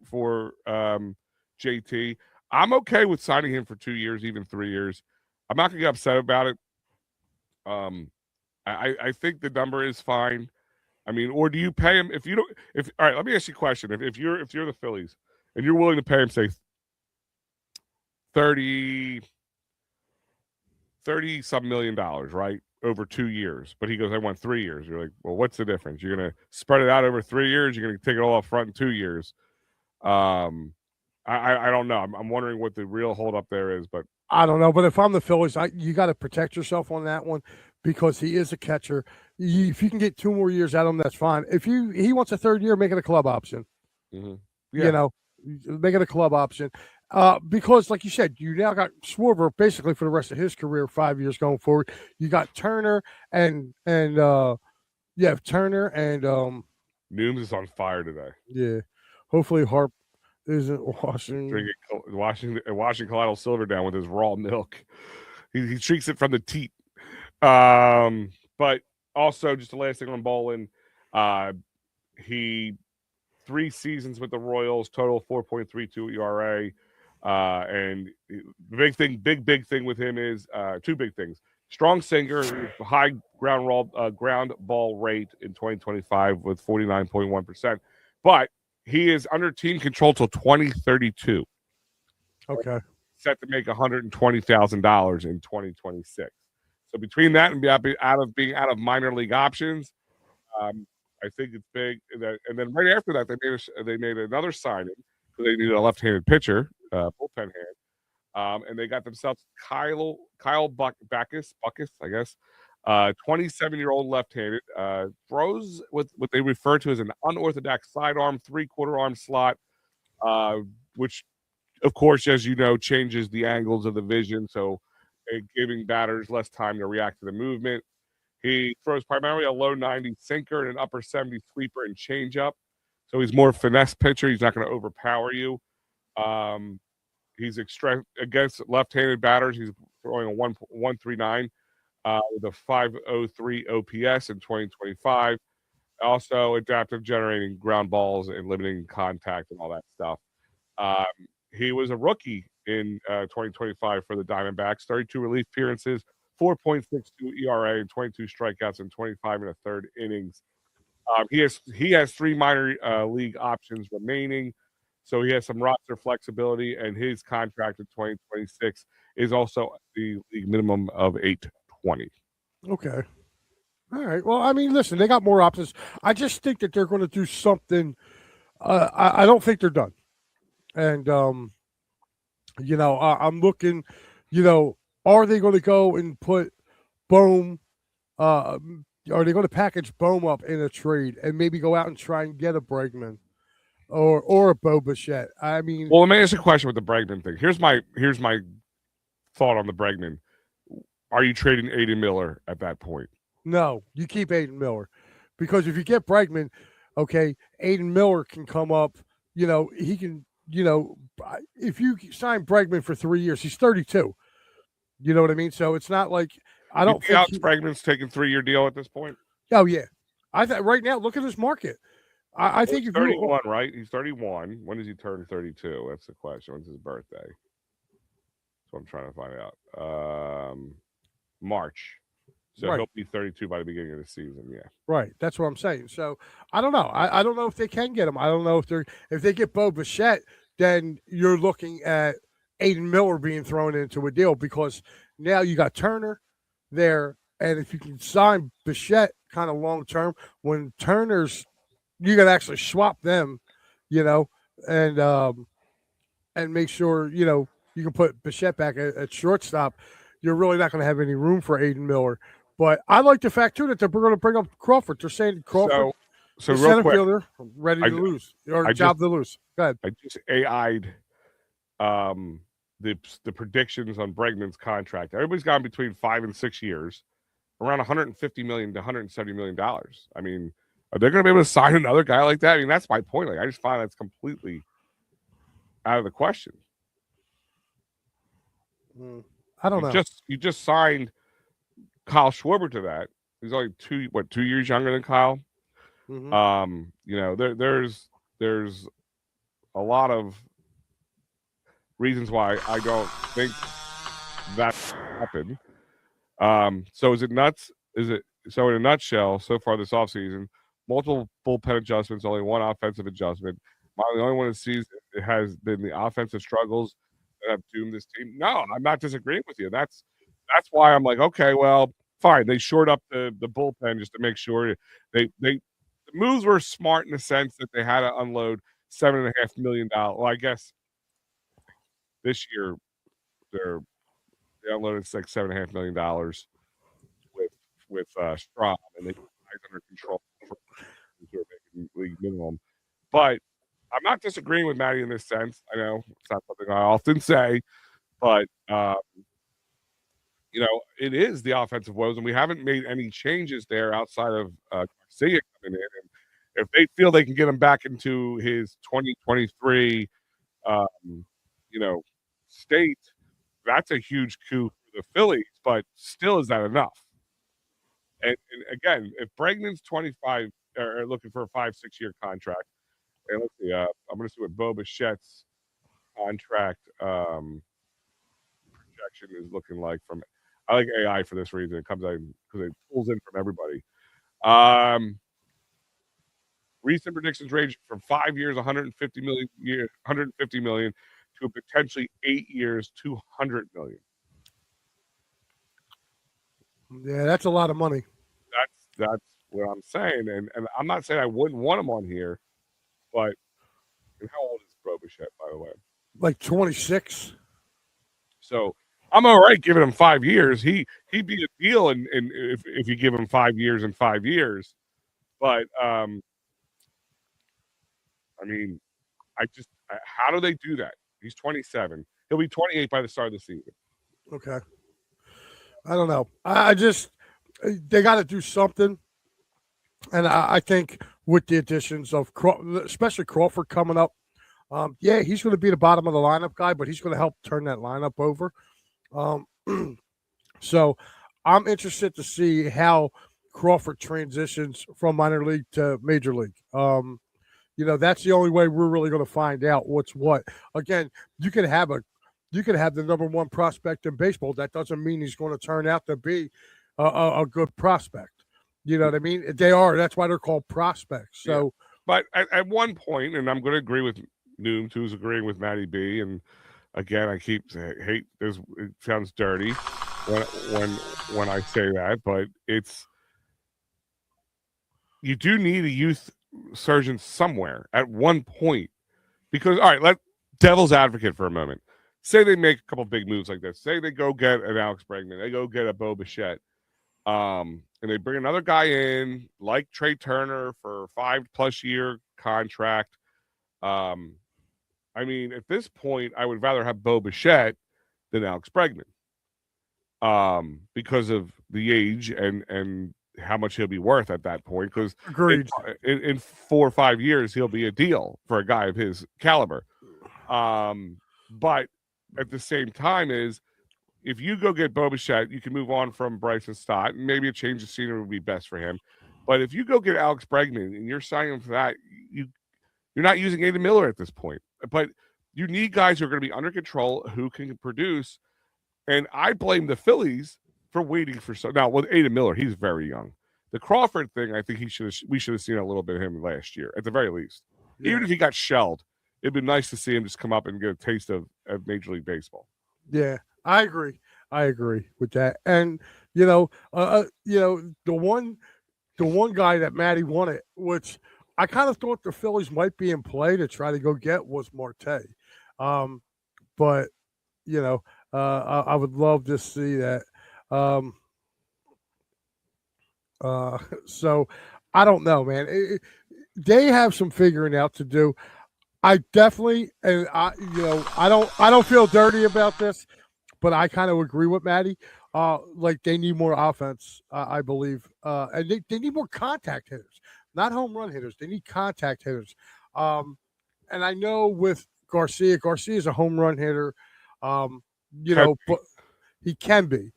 JT. I'm okay with signing him for 2 years, even 3 years. I'm not gonna get upset about it. I think the number is fine. I mean, or do you pay him if you don't? If all right, let me ask you a question. If you're the Phillies and you're willing to pay him, say 30 some $million, right? Over 2 years. But he goes, I want 3 years. You're like, well, what's the difference? You're gonna spread it out over 3 years, you're gonna take it all up front in 2 years. I don't know. I'm wondering what the real holdup there is, but I don't know. But if I'm the Phillies, you got to protect yourself on that one because he is a catcher. If you can get 2 more years out of him, that's fine. If he wants a third year, make it a club option. yeah. You know, make it a club option. Because, like you said, you now got Schwarber basically for the rest of his career, 5 years going forward. You got Turner and Turner and Nooms is on fire today. Yeah, hopefully Harp isn't washing Colorado Silver down with his raw milk. He drinks it from the teat. But also just the last thing on Bolin, he 3 seasons with the Royals, total 4.32 ERA. And the big thing with him is 2 big things. Strong sinker, high ground ball rate in 2025 with 49.1%. But he is under team control till 2032. Okay. Set to make $120,000 in 2026. So between that and being out of minor league options, I think it's big. And then right after that, they made another signing because they needed a left-handed pitcher, bullpen hand, and they got themselves Kyle Backus, I guess, 27-year-old left-handed, throws with what they refer to as an unorthodox sidearm, 3/4 arm slot, which, of course, as you know, changes the angles of the vision, so giving batters less time to react to the movement. He throws primarily a low 90 sinker and an upper 70 sweeper and changeup. So he's more finesse pitcher. He's not going to overpower you. He's against left-handed batters. He's throwing a 139 with a 503 OPS in 2025. Also adaptive, generating ground balls and limiting contact and all that stuff. He was a rookie in 2025 for the Diamondbacks. 32 relief appearances, 4.62 ERA, and 22 strikeouts in 25 and a third innings. He has 3 minor league options remaining, so he has some roster flexibility, and his contract in 2026 is also the league minimum of $820. Okay. All right. Well, I mean, listen, they got more options. I just think that they're going to do something. I don't think they're done. And, I'm looking, are they going to go and put Bohm? Are they going to package Bohm up in a trade and maybe go out and try and get a Bregman or a Bo Bichette? I mean, well, let me ask you a question with the Bregman thing. Here's my thought on the Bregman. Are you trading Aiden Miller at that point? No, you keep Aiden Miller because if you get Bregman, okay, Aiden Miller can come up. He can. If you sign Bregman for 3 years, he's 32. You know what I mean? So it's not like I don't think Alex Bregman's taking 3-year deal at this point. Oh yeah, I think right now look at this market. I think he's 31, right? He's 31. When does he turn 32? That's the question. When's his birthday? That's what I'm trying to find out. March. So Right. he'll be 32 by the beginning of the season. Yeah. Right. That's what I'm saying. So I don't know. I don't know if they can get him. I don't know if they get Bo Bichette, then you're looking at Aiden Miller being thrown into a deal because now you got Turner there, and if you can sign Bichette kind of long term, when Turner's you can actually swap them, you know, and make sure you can put Bichette back at shortstop. You're really not going to have any room for Aiden Miller. But I like the fact too that they're going to bring up Crawford. They're saying Crawford, so the real center quick, fielder, ready I, to lose or I job just, to lose. Go ahead. I just AI'd the predictions on Bregman's contract. Everybody's gone between 5 and 6 years, around 150 million to 170 million dollars. I mean, are they going to be able to sign another guy like that? I mean, that's my point. Like, I just find that's completely out of the question. I don't know. You just signed Kyle Schwarber to that. He's only 2 years younger than Kyle. Mm-hmm. There's a lot of reasons why I don't think that happened. So is it nuts? Is it so? In a nutshell, so far this offseason, multiple bullpen adjustments, only one offensive adjustment. The only one that sees it has been the offensive struggles that have doomed this team. No, I'm not disagreeing with you. That's why I'm like, okay, well, fine. They shored up the bullpen just to make sure the moves were smart in the sense that they had to unload $7.5 million. Well, I guess this year they unloaded like $7.5 million with Strom, and they guys under control for who are making league minimum. But I'm not disagreeing with Maddie in this sense. I know it's not something I often say, but it is the offensive woes, and we haven't made any changes there outside of Garcia coming in. And if they feel they can get him back into his 2023, state, that's a huge coup for the Phillies. But still, is that enough? And again, if Bregman's 25 or looking for a 5-6 year contract, and let's see, I'm going to see what Bo Bichette's contract projection is looking like. I like AI for this reason. It comes out because it pulls in from everybody. Recent predictions range from 5 years, 150 million, to potentially 8 years, 200 million. Yeah, that's a lot of money. That's what I'm saying, and I'm not saying I wouldn't want him on here, but how old is Bo Bichette, by the way? Like 26. So I'm all right giving him 5 years. He'd be a deal, and if you give him 5 years and 5 years, but I mean, how do they do that? He's 27. He'll be 28 by the start of the season. Okay. I don't know. I just they got to do something, and I think with the additions of especially Crawford coming up, yeah, he's going to be the bottom of the lineup guy, but he's going to help turn that lineup over. So I'm interested to see how Crawford transitions from minor league to major league. That's the only way we're really going to find out what's what. Again, you can have the number one prospect in baseball. That doesn't mean he's going to turn out to be a good prospect. You know what I mean? They are. That's why they're called prospects. So, yeah. But at one point, and I'm going to agree with Nooms, who's agreeing with Matty B. And again, I keep hate this. It sounds dirty when I say that, but you do need a youth surgeon somewhere at one point, because all right, let devil's advocate for a moment. Say they make a couple big moves like this. Say they go get an Alex Bregman, they go get a Bo Bichette, and they bring another guy in like Trey Turner for a 5+ year contract. I mean, at this point, I would rather have Bo Bichette than Alex Bregman, because of the age and how much he'll be worth at that point. Because in 4 or 5 years, he'll be a deal for a guy of his caliber. But at the same time, if you go get Bo Bichette, you can move on from Bryson Stott, and maybe a change of scenery would be best for him. But if you go get Alex Bregman and you're signing him for that, you're not using Aiden Miller at this point. But you need guys who are going to be under control, who can produce. And I blame the Phillies for waiting for so now with Aiden Miller, he's very young. The Crawford thing, I think we should have seen a little bit of him last year, at the very least. Yeah. Even if he got shelled, it'd be nice to see him just come up and get a taste of Major League Baseball. Yeah, I agree. I agree with that. And the one guy that Matty wanted, which I kind of thought the Phillies might be in play to try to go get, was Marte. But I would love to see that. So I don't know, man. They have some figuring out to do. I definitely, and I don't feel dirty about this, but I kind of agree with Maddie. Like they need more offense, I believe, and they need more contact hitters, not home run hitters. They need contact hitters. And I know with Garcia is a home run hitter. But he can be.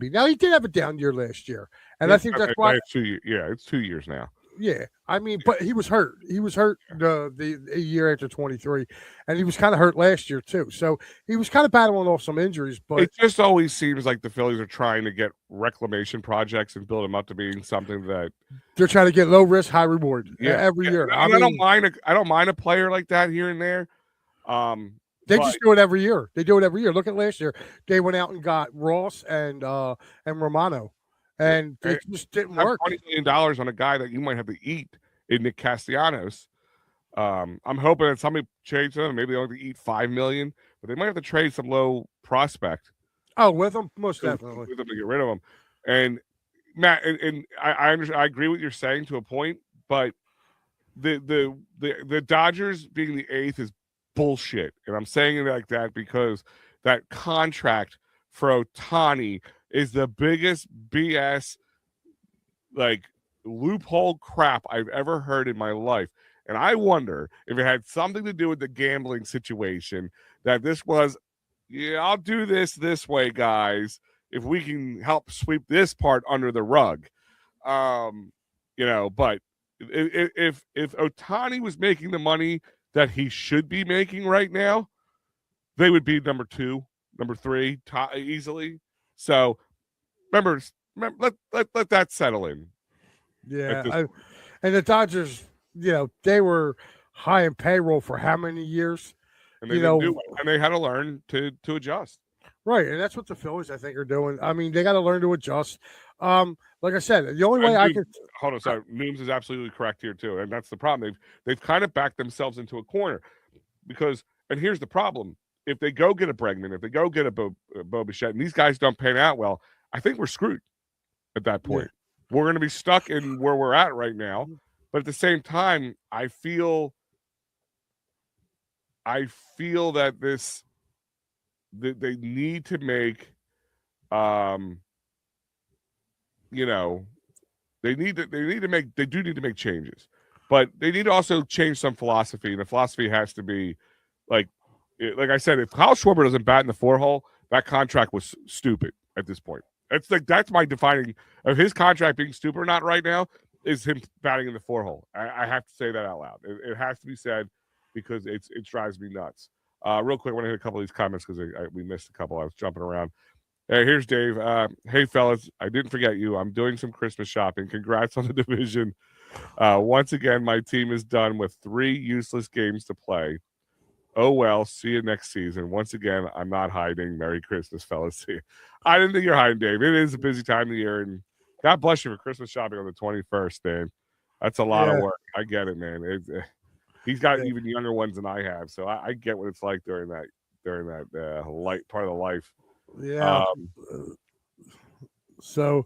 Now he did have a down year last year, and I think that's why. It's 2 years now. Yeah, I mean, but he was hurt. He was hurt the year after 23, and he was kind of hurt last year too. So he was kind of battling off some injuries. But it just always seems like the Phillies are trying to get reclamation projects and build them up to being something that they're trying to get low risk, high reward every year. I don't mind a player like that here and there. They just do it every year. Look at last year. They went out and got Ross and Romano. And it just didn't work. $20 million on a guy that you might have to eat in Nick Castellanos. I'm hoping that somebody trades him. Maybe they only eat $5 million, but they might have to trade some low prospect. Oh, with him, most definitely. With them to get rid of him. And Matt, and I agree with what you're saying to a point, but the Dodgers being the 8th is bullshit, and I'm saying it like that because that contract for Ohtani is the biggest BS, like, loophole crap I've ever heard in my life. And I wonder if it had something to do with the gambling situation, that this was, I'll do this way, guys, if we can help sweep this part under the rug. But if Ohtani was making the money that he should be making right now, they would be number 2, number 3 easily. So remember let that settle in. Yeah, and the Dodgers, they were high in payroll for how many years? And they had to learn to adjust. Right, and that's what the Phillies, I think, are doing. I mean, they got to learn to adjust. Like I said, the only way I can hold on. Sorry, Nooms is absolutely correct here too, and that's the problem. They've kind of backed themselves into a corner because, and here's the problem: if they go get a Bregman, if they go get a Bo Bichette, and these guys don't pan out well, I think we're screwed at that point. Yeah. We're going to be stuck in where we're at right now. But at the same time, I feel that they need to make, they do need to make changes, but they need to also change some philosophy. And the philosophy has to be like I said, if Kyle Schwarber doesn't bat in the 4-hole, that contract was stupid at this point. That's my defining of his contract being stupid or not right now is him batting in the 4-hole. I have to say that out loud. It has to be said because it drives me nuts. Real quick, I want to hit a couple of these comments because we missed a couple. I was jumping around. Here's Dave. Hey, fellas, I didn't forget you. I'm doing some Christmas shopping. Congrats on the division. Once again, my team is done with 3 useless games to play. Oh, well, see you next season. Once again, I'm not hiding. Merry Christmas, fellas. See you. I didn't think you're hiding, Dave. It is a busy time of the year, and God bless you for Christmas shopping on the 21st, Dave. That's a lot of work. I get it, man. He's got even younger ones than I have, so I get what it's like during that light part of the life. Yeah. So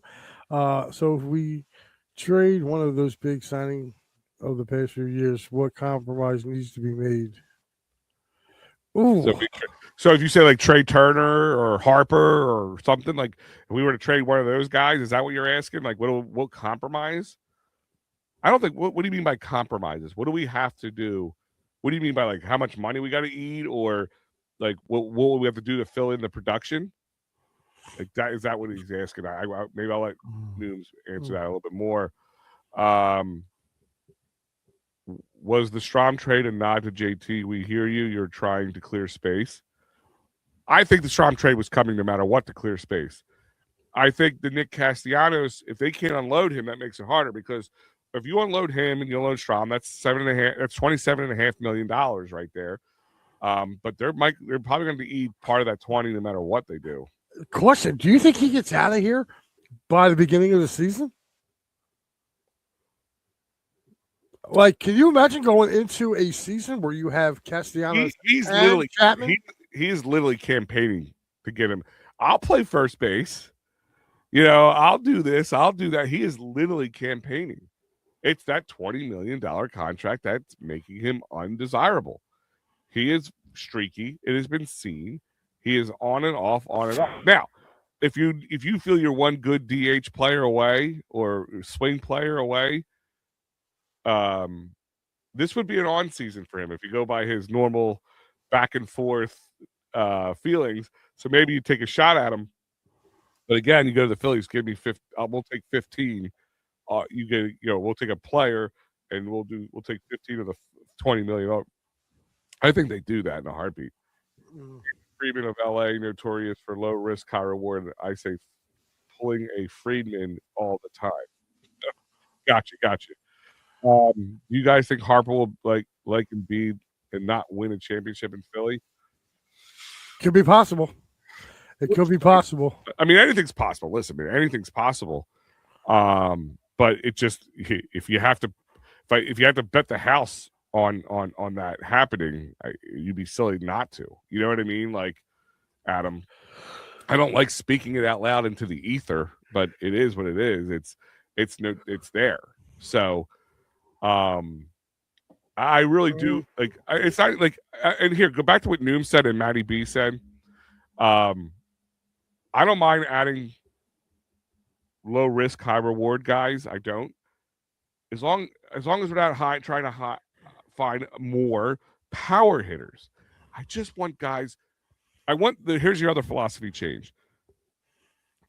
if we trade one of those big signing of the past few years, what compromise needs to be made? Ooh. So if you say like Trey Turner or Harper or something, like if we were to trade one of those guys, is that what you're asking? Like what compromise? I don't think. What do you mean by compromises? What do we have to do? What do you mean by like how much money we got to eat, or like what will we have to do to fill in the production? Like that is that what he's asking? Maybe I'll let Nooms answer that a little bit more. Was the Strom trade a nod to JT? We hear you. You're trying to clear space. I think the Strom trade was coming no matter what to clear space. I think the Nick Castellanos, if they can't unload him, that makes it harder because if you unload him and you unload Strom, that's $27.5 million right there. But they're probably going to eat part of that 20 no matter what they do. Question: do you think he gets out of here by the beginning of the season? Like, can you imagine going into a season where you have Castellanos He's and literally Chapman? he is literally campaigning to get him. I'll play first base. I'll do this. I'll do that. He is literally campaigning. It's that $20 million contract that's making him undesirable. He is streaky. It has been seen. He is on and off, on and off. Now, if you feel you're one good DH player away or swing player away, this would be an on season for him if you go by his normal back and forth feelings. So maybe you take a shot at him. But again, you go to the Phillies, give me 50. We'll take 15. We'll take a player and we'll take 15 of the 20 million. I think they do that in a heartbeat. Freeman of LA, notorious for low risk, high reward. I say pulling a Friedman all the time. Gotcha. You guys think Harper will like Embiid and not win a championship in Philly? Could be possible. It could be possible. I mean, anything's possible. Listen, man, anything's possible. But it just if you have to bet the house on that happening, you'd be silly not to. You know what I mean? Like, Adam, I don't like speaking it out loud into the ether, but it is what it is. It's there. So, I really do like. It's not like. And here, go back to what Noom said and Matty B said. I don't mind adding low risk, high reward guys. I don't. As long as we're not trying to find more power hitters. I just want guys. Here's your other philosophy change.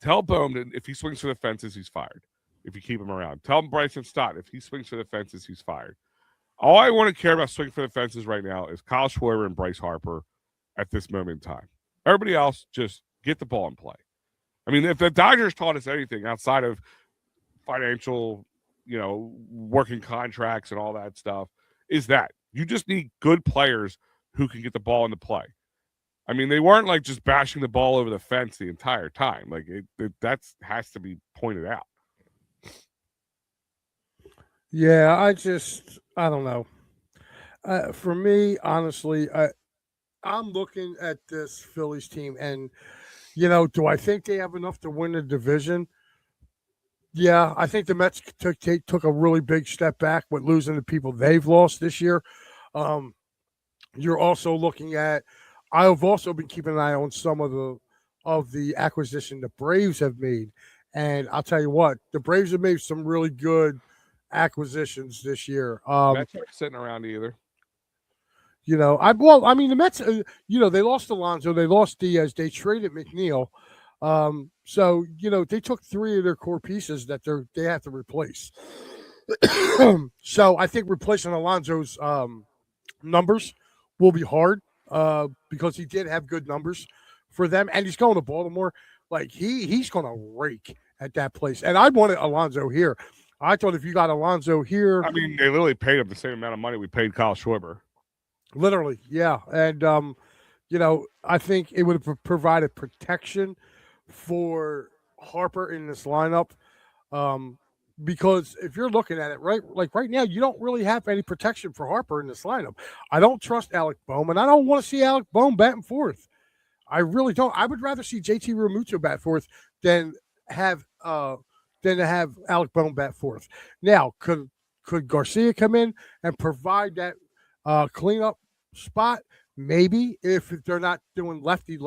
Tell Bowman if he swings for the fences, he's fired. If you keep him around, tell him Bryson Stott if he swings for the fences, he's fired. All I want to care about swinging for the fences right now is Kyle Schwarber and Bryce Harper at this moment in time. Everybody else, just get the ball in play. I mean, if the Dodgers taught us anything outside of financial, working contracts and all that stuff, is that you just need good players who can get the ball into play. I mean, they weren't like just bashing the ball over the fence the entire time. Like that has to be pointed out. Yeah, I don't know. For me, honestly, I'm looking at this Phillies team, and do I think they have enough to win the division? Yeah, I think the Mets took a really big step back with losing the people they've lost this year. You're also looking at. I've also been keeping an eye on some of the acquisition the Braves have made, and I'll tell you what, the Braves have made some really good acquisitions this year. Mets aren't sitting around either. The Mets. They lost Alonso, they lost Diaz, they traded McNeil. So they took 3 of their core pieces that they have to replace. So I think replacing Alonso's numbers will be hard because he did have good numbers for them, and he's going to Baltimore. Like he's going to rake at that place, and I wanted Alonso here. I thought if you got Alonso here, I mean, they literally paid him the same amount of money we paid Kyle Schwarber. Literally, yeah, and I think it would have provided protection for Harper in this lineup. Because if you're looking at it right now, you don't really have any protection for Harper in this lineup. I don't trust Alec Bohm, I don't want to see Alec Bohm batting fourth. I really don't. I would rather see JT Realmuto bat fourth than have to have Alec Bohm bat fourth. Now, could Garcia come in and provide that cleanup spot? Maybe if they're not doing lefty.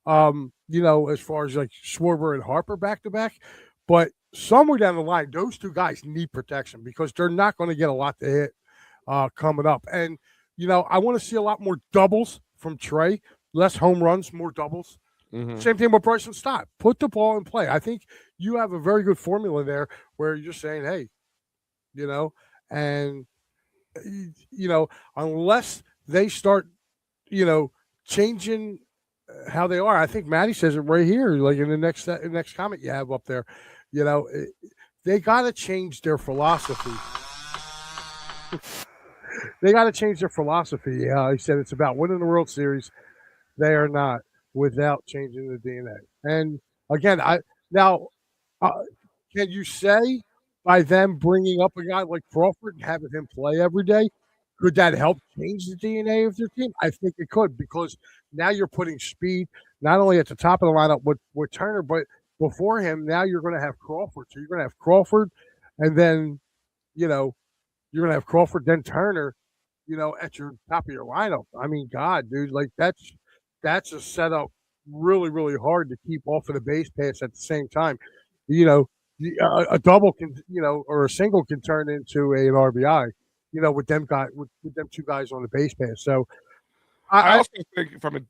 As far as like Schwarber and Harper back to back, but somewhere down the line, those two guys need protection because they're not going to get a lot to hit coming up. And I want to see a lot more doubles from Trey, less home runs, more doubles. Mm-hmm. Same thing with Bryson Stott. Put the ball in play. I think you have a very good formula there where you're saying, hey, and unless they start, changing how they are. I think Maddie says it right here, like in the next comment you have up there. You know, they got to change their philosophy. They got to change their philosophy. He said it's about winning the World Series. They are not without changing the DNA. And again, I now uh, can you say by them bringing up a guy like Crawford and having him play every day, could that help change the DNA of their team? I think it could because now you're putting speed not only at the top of the lineup with Turner, but before him. Now you're going to have Crawford. So you're going to have Crawford, and then you know you're going to have Crawford, then Turner, at your top of your lineup. I mean, God, dude, like that's a setup really, really hard to keep off of the base pass at the same time. You know, a double can, or a single can turn into an RBI. With with them two guys on the base pass. So I I also think from a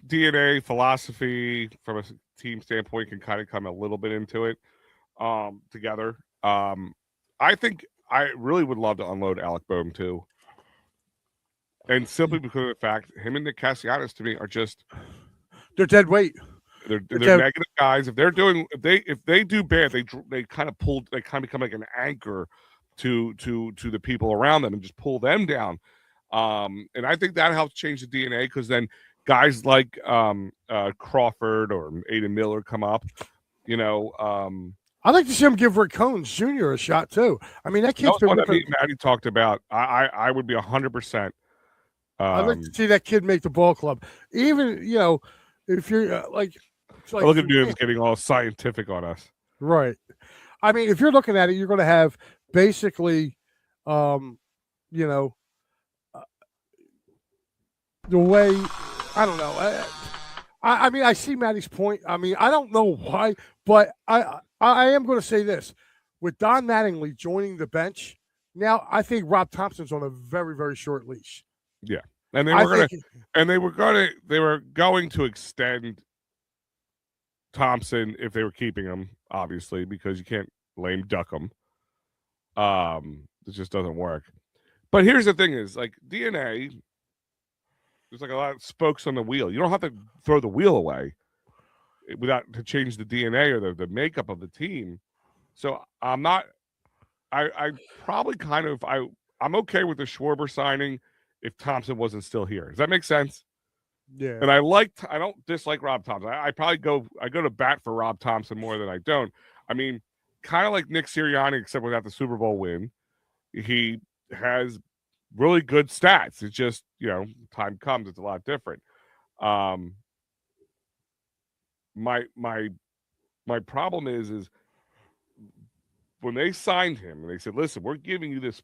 DNA philosophy from a team standpoint can kind of come a little bit into it together. I think I really would love to unload Alec Boehm too. And simply because of the fact him and Nick Castellanos to me are just they're dead weight. they're negative guys. If they're doing if they do bad, they kind of become like an anchor to the people around them and just pull them down. And I think that helps change the DNA because then guys like Crawford or Aiden Miller come up. I'd like to see him give Rick Cones Jr. a shot too. I mean, that kid's that was been one that Maddie talked about. I would be 100%. I'd like to see that kid make the ball club. Even if you're like look at Noom's getting all scientific on us. Right. I mean, if you're looking at it, you're going to have basically, you know, the way I don't know. I mean, I see Maddie's point. I mean, I don't know why, but I am going to say this: with Don Mattingly joining the bench, now I think Rob Thompson's on a very, very short leash. Yeah, and they were going to extend Thompson if they were keeping him, obviously, because you can't lame duck him. It just doesn't work. But here's the thing: is like DNA. There's like a lot of spokes on the wheel. You don't have to throw the wheel away to change the DNA or the makeup of the team. So I'm not. I probably I'm okay with the Schwarber signing if Thompson wasn't still here. Does that make sense? Yeah. And I don't dislike Rob Thompson. I probably go to bat for Rob Thompson more than I don't. I mean, kind of like Nick Sirianni, except without the Super Bowl win. He has really good stats. It's just, time comes, it's a lot different. My problem is when they signed him and they said, listen, we're giving you this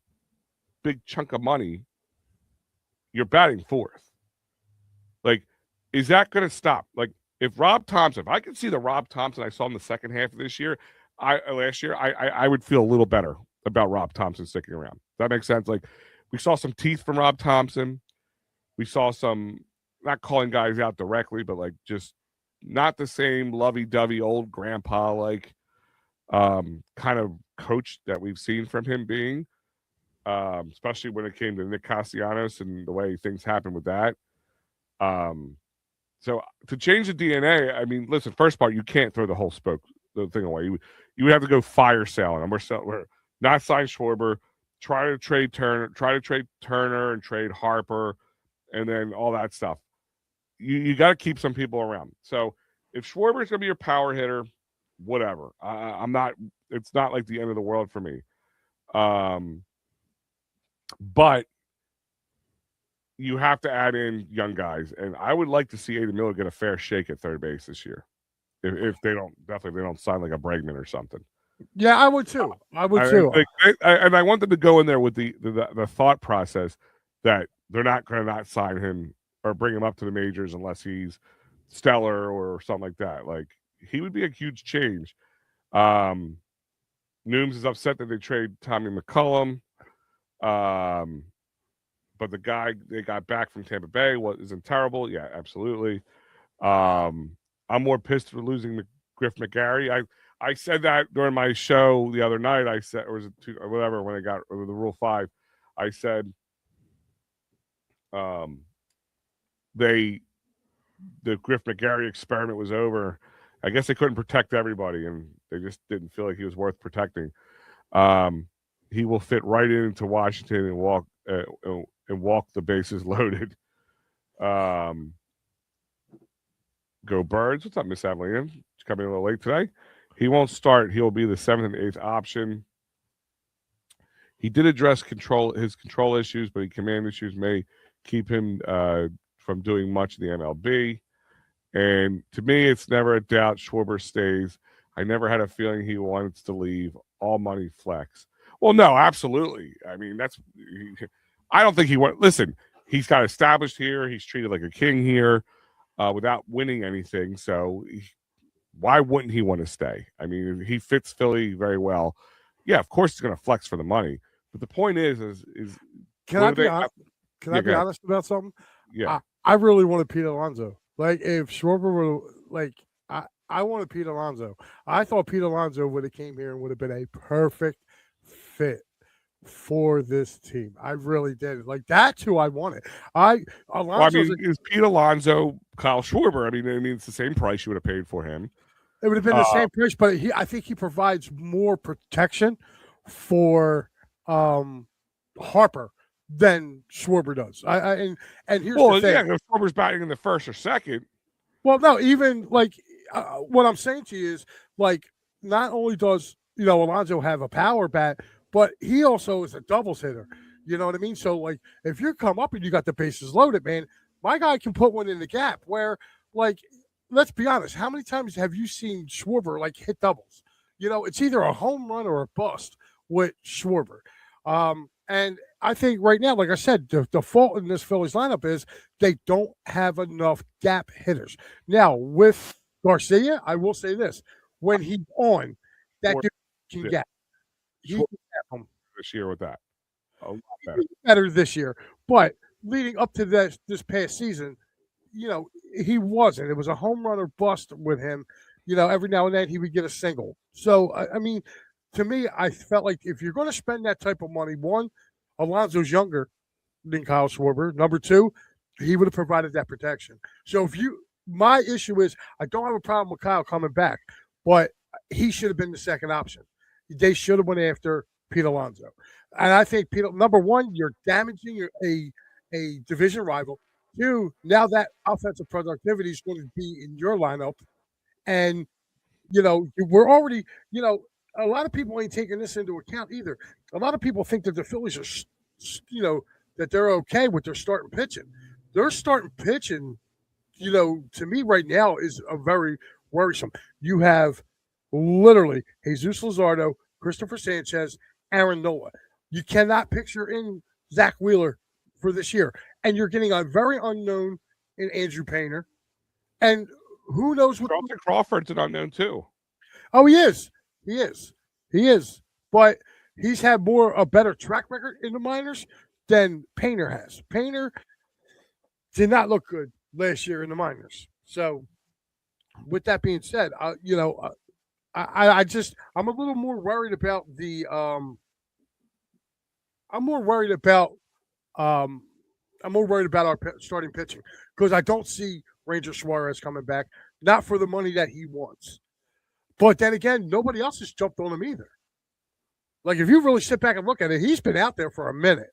big chunk of money, you're batting fourth. Like, is that going to stop? Like, if I could see the Rob Thompson I saw in the second half of last year, I would feel a little better about Rob Thompson sticking around. Does that make sense? Like, we saw some teeth from Rob Thompson. We saw some, not calling guys out directly, but like just not the same lovey-dovey old grandpa like kind of coach that we've seen from him being, especially when it came to Nick Castellanos and the way things happened with that. So to change the DNA, I mean, listen, first part, you can't throw the thing away. You would have to go fire selling. And we're not sign Schwarber, try to trade Turner and trade Harper, and then all that stuff. You got to keep some people around. So if Schwarber's going to be your power hitter, whatever. I'm not. It's not like the end of the world for me. But you have to add in young guys, and I would like to see Aiden Miller get a fair shake at third base this year. If they don't sign like a Bregman or something. Yeah, I would too. And I want them to go in there with the thought process that they're not going to not sign him or bring him up to the majors unless he's stellar or something like that. Like, he would be a huge change. Nooms is upset that they trade Tommy McCullum. But the guy they got back from Tampa Bay isn't terrible. Yeah, absolutely. I'm more pissed for losing Griff McGarry. I said that during my show the other night. I said, or was it or whatever, when I got the Rule 5, I said they the Griff McGarry experiment was over. I guess they couldn't protect everybody, and they just didn't feel like he was worth protecting. Um, he will fit right into Washington and walk the bases loaded. Um, Go Birds! What's up, Miss Adeline? She's coming a little late today. He won't start. He'll be the 7th and 8th option. He did address his control issues, but command issues may keep him from doing much in the MLB. And to me, it's never a doubt Schwarber stays. I never had a feeling he wants to leave. All money flex. Well, no, absolutely. I mean, I don't think he want. Listen, he's got established here. He's treated like a king here without winning anything. So why wouldn't he want to stay? I mean, he fits Philly very well. Yeah, of course he's going to flex for the money. But the point is can I be honest? Can I be honest about something? Yeah, I really wanted Pete Alonso. Like if Schwarber were like, I wanted Pete Alonso. I thought Pete Alonso would have came here and would have been a perfect fit for this team. I really did. Like that's who I wanted. Is Pete Alonso Kyle Schwarber? I mean, it's the same price you would have paid for him. It would have been the same price, but I think he provides more protection for Harper than Schwarber does. And here's the thing. If Schwarber's batting in the first or second. Well, no, even like what I'm saying to you is like not only does Alonso have a power bat, but he also is a doubles hitter. You know what I mean? So like if you come up and you got the bases loaded, man, my guy can put one in the gap where like let's be honest, how many times have you seen Schwarber like hit doubles? It's either a home run or a bust with Schwarber. And I think right now, like I said, the fault in this Phillies lineup is they don't have enough gap hitters. Now, with Garcia, I will say this. When he's on, that dude can gap. He can gap him. This year with that. A lot better this year. But leading up to this past season, he wasn't. It was a home run or bust with him. Every now and then he would get a single. So, I mean, to me, I felt like if you're going to spend that type of money, one, Alonso's younger than Kyle Schwarber. Number two, he would have provided that protection. So my issue is I don't have a problem with Kyle coming back, but he should have been the second option. They should have went after Pete Alonso. And I think, number one, you're damaging a division rival. Two, now that offensive productivity is going to be in your lineup. And, we're already, a lot of people ain't taking this into account either. A lot of people think that the Phillies are, that they're okay with their starting pitching. Their starting pitching, to me right now is a very worrisome. You have literally Jesus Luzardo, Christopher Sanchez, Aaron Nola. You cannot picture in Zach Wheeler for this year. And you're getting a very unknown in Andrew Painter. And who knows what Carlton Crawford's an unknown too. Oh, he is. He is. But he's had a better track record in the minors than Painter has. Painter did not look good last year in the minors. So, with that being said, I'm a little more worried about I'm more worried about our starting pitching because I don't see Ranger Suarez coming back, not for the money that he wants. But then again, nobody else has jumped on him either. Like, if you really sit back and look at it, he's been out there for a minute.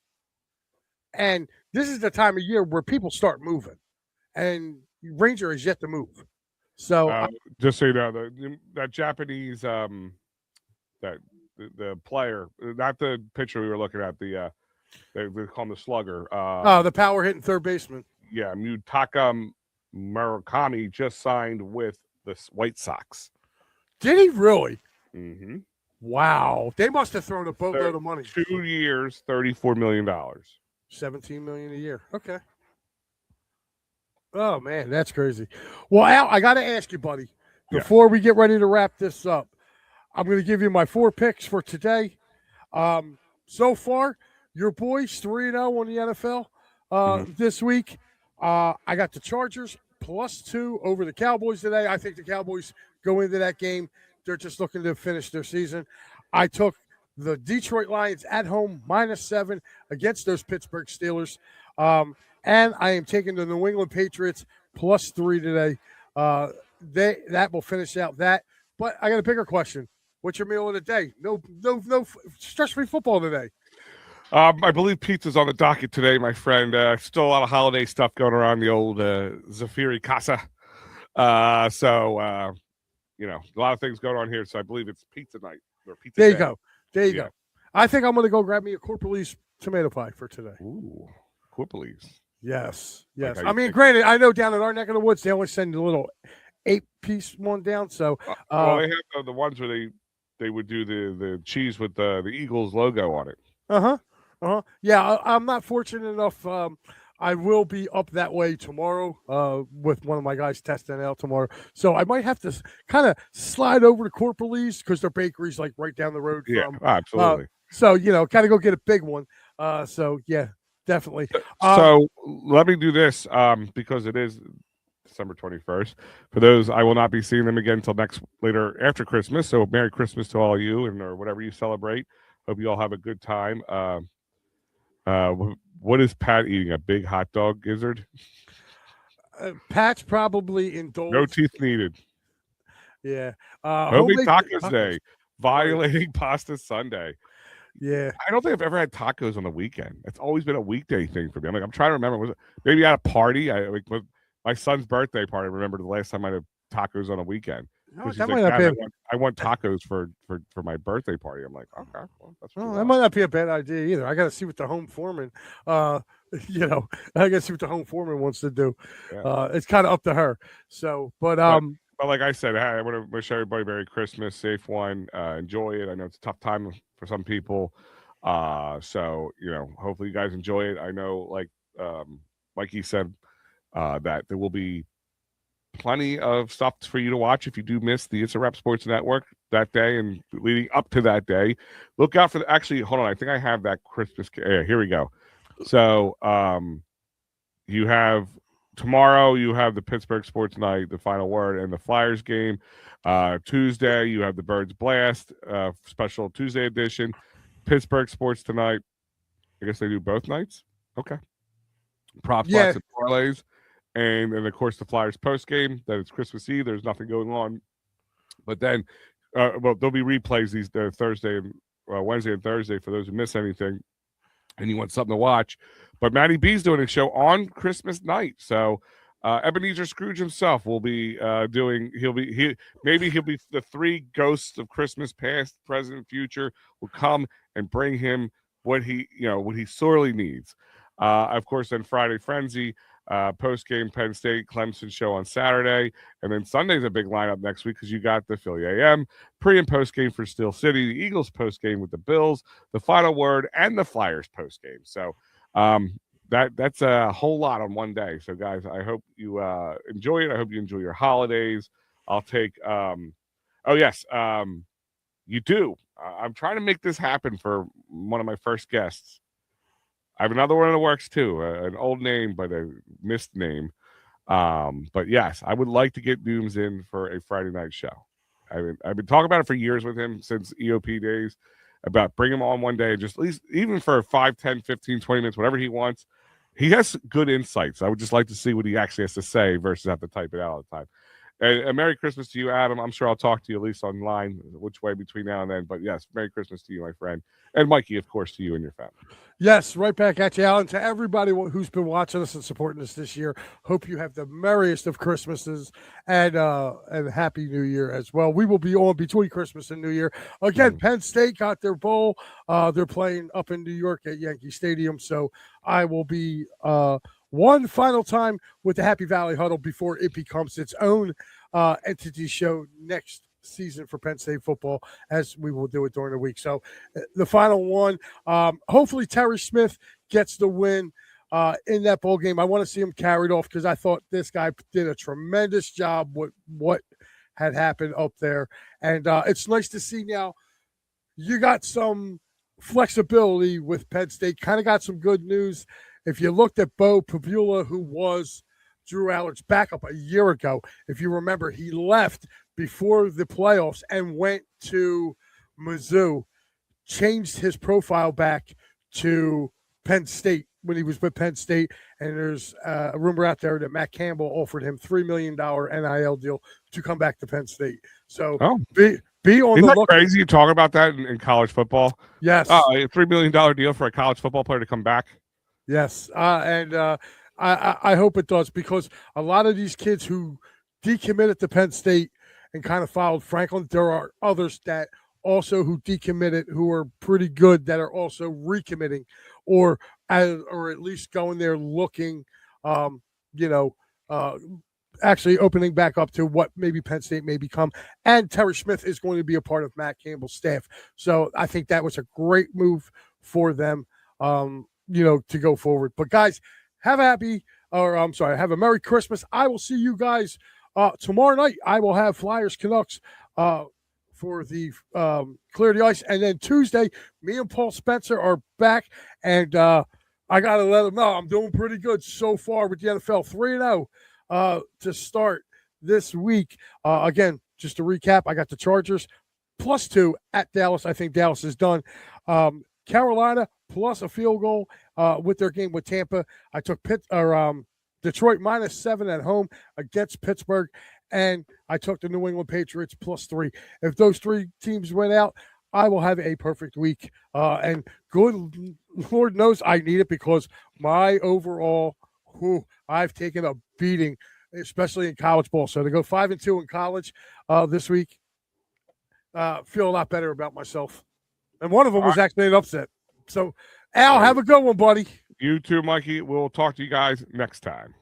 And this is the time of year where people start moving. And Ranger is yet to move. So, just so you know, that Japanese, the player, not the pitcher we were looking at, they call him the slugger. the power hitting third baseman. Yeah, Mutaka Murakami just signed with the White Sox. Did he really? Mm-hmm. Wow. They must have thrown a boatload of money. 2 years, $34 million. $17 million a year. Okay. Oh, man, that's crazy. Well, Al, I got to ask you, buddy, before we get ready to wrap this up, I'm going to give you my 4 picks for today. So far, your boys 3-0 on the NFL this week. I got the Chargers +2 over the Cowboys today. I think the Cowboys go into that game. They're just looking to finish their season. I took the Detroit Lions at home -7 against those Pittsburgh Steelers. and I am taking the New England Patriots +3 today. That will finish out that. But I got a bigger question. What's your meal of the day? No stress-free football today. I believe pizza's on the docket today, my friend. Still a lot of holiday stuff going around the old Zafiri Casa. You know, a lot of things going on here. So I believe it's pizza night or pizza There day. you go. There you go. I think I'm going to go grab me a Corporalese tomato pie for today. Ooh, Corporalese. Yes. Like I mean, granted, I know down in our neck of the woods, they always send a little 8-piece one down. So, well, they have the ones where they would do the cheese with the Eagles logo on it. Yeah, I'm not fortunate enough. I will be up that way tomorrow with one of my guys testing out tomorrow. So I might have to kind of slide over to Corporalese because their bakery's like right down the road from. Absolutely. So, you know, kind of go get a big one. So, yeah, definitely. So let me do this because it is December 21st. For those, I will not be seeing them again until later after Christmas. So Merry Christmas to all you and or whatever you celebrate. Hope you all have a good time. What is Pat eating? A big hot dog gizzard? Pat's probably indulged. No teeth needed. Yeah. Homemade tacos day. Violating pasta Sunday. Yeah. I don't think I've ever had tacos on the weekend. It's always been a weekday thing for me. I'm trying to remember. Was it maybe at a party? My son's birthday party. I remember the last time I had tacos on a weekend. No, that might not be. I want tacos for my birthday party. I'm like, okay, well, that might not be a bad idea either. I got to see what the home foreman, I got to see what the home foreman wants to do. Yeah. It's kind of up to her. So, but like I said, I want to wish everybody Merry Christmas, safe one, enjoy it. I know it's a tough time for some people, so you know, hopefully you guys enjoy it. I know, like Mikey said, that there will be plenty of stuff for you to watch if you do miss the It's a Rep Sports Network that day and leading up to that day. Look out for actually, hold on, I think I have that Christmas. Here we go. So you have tomorrow, you have the Pittsburgh Sports Night, the Final Word, and the Flyers game. Tuesday, you have the Birds Blast, special Tuesday edition. Pittsburgh Sports Tonight. I guess they do both nights. Okay. Props, lots, and parlays. And then, of course, the Flyers post game. Then it's Christmas Eve. There's nothing going on. But then, there'll be replays these Thursday and Wednesday and Thursday for those who miss anything and you want something to watch. But Matty B's doing a show on Christmas night. So Ebenezer Scrooge himself will be he'll be the three ghosts of Christmas past, present, future will come and bring him what he sorely needs. Of course, then Friday Frenzy. Post-game Penn State Clemson show on Saturday, and then Sunday's a big lineup next week because you got the Philly AM pre and post-game for Steel City, the Eagles post-game with the Bills, the Final Word, and the Flyers post-game. So that's a whole lot on one day. So guys, I hope you enjoy it. I hope you enjoy your holidays. I'll take you do. I'm trying to make this happen for one of my first guests. I have another one in the works too, an old name but a missed name. But yes, I would like to get Dooms in for a Friday night show. I've been talking about it for years with him since EOP days about bring him on one day, just at least even for 5, 10, 15, 20 minutes, whatever he wants. He has good insights. I would just like to see what he actually has to say versus have to type it out all the time. And Merry Christmas to you, Adam. I'm sure I'll talk to you at least online, which way between now and then. But yes, Merry Christmas to you, my friend. And Mikey, of course, to you and your family. Yes, right back at you, Alan. To everybody who's been watching us and supporting us this year, hope you have the merriest of Christmases and Happy New Year as well. We will be on between Christmas and New Year. Again, Penn State got their bowl. They're playing up in New York at Yankee Stadium. So I will be one final time with the Happy Valley Huddle before it becomes its own entity show next season for Penn State football, as we will do it during the week. So the final one, hopefully Terry Smith gets the win in that bowl game. I want to see him carried off because I thought this guy did a tremendous job with what had happened up there. And it's nice to see now you got some flexibility with Penn State, kind of got some good news. If you looked at Bo Pavula, who was Drew Allard's backup a year ago, if you remember, he left before the playoffs and went to Mizzou, changed his profile back to Penn State when he was with Penn State, and there's a rumor out there that Matt Campbell offered him $3 million NIL deal to come back to Penn State. So be on Isn't the that crazy? You talking about that in college football? Yes. A $3 million deal for a college football player to come back. Yes. I hope it does, because a lot of these kids who decommitted to Penn State and kind of followed Franklin, there are others that also who decommitted who are pretty good that are also recommitting or at least going there looking, actually opening back up to what maybe Penn State may become. And Terry Smith is going to be a part of Matt Campbell's staff. So I think that was a great move for them, to go forward. But guys, have a Merry Christmas. I will see you guys tomorrow night. I will have Flyers Canucks for the Clear the Ice. And then Tuesday, me and Paul Spencer are back. And I got to let them know I'm doing pretty good so far with the NFL. 3-0 to start this week. Again, just to recap, I got the Chargers +2 at Dallas. I think Dallas is done. Carolina plus a field goal with their game with Tampa. I took Detroit -7 at home against Pittsburgh, and I took the New England Patriots +3. If those three teams win out, I will have a perfect week. And good Lord knows I need it, because my overall, I've taken a beating, especially in college ball. So to go 5-2 in college this week, feel a lot better about myself. And one of them was actually an upset. So, Al, have a good one, buddy. You too, Mikey. We'll talk to you guys next time.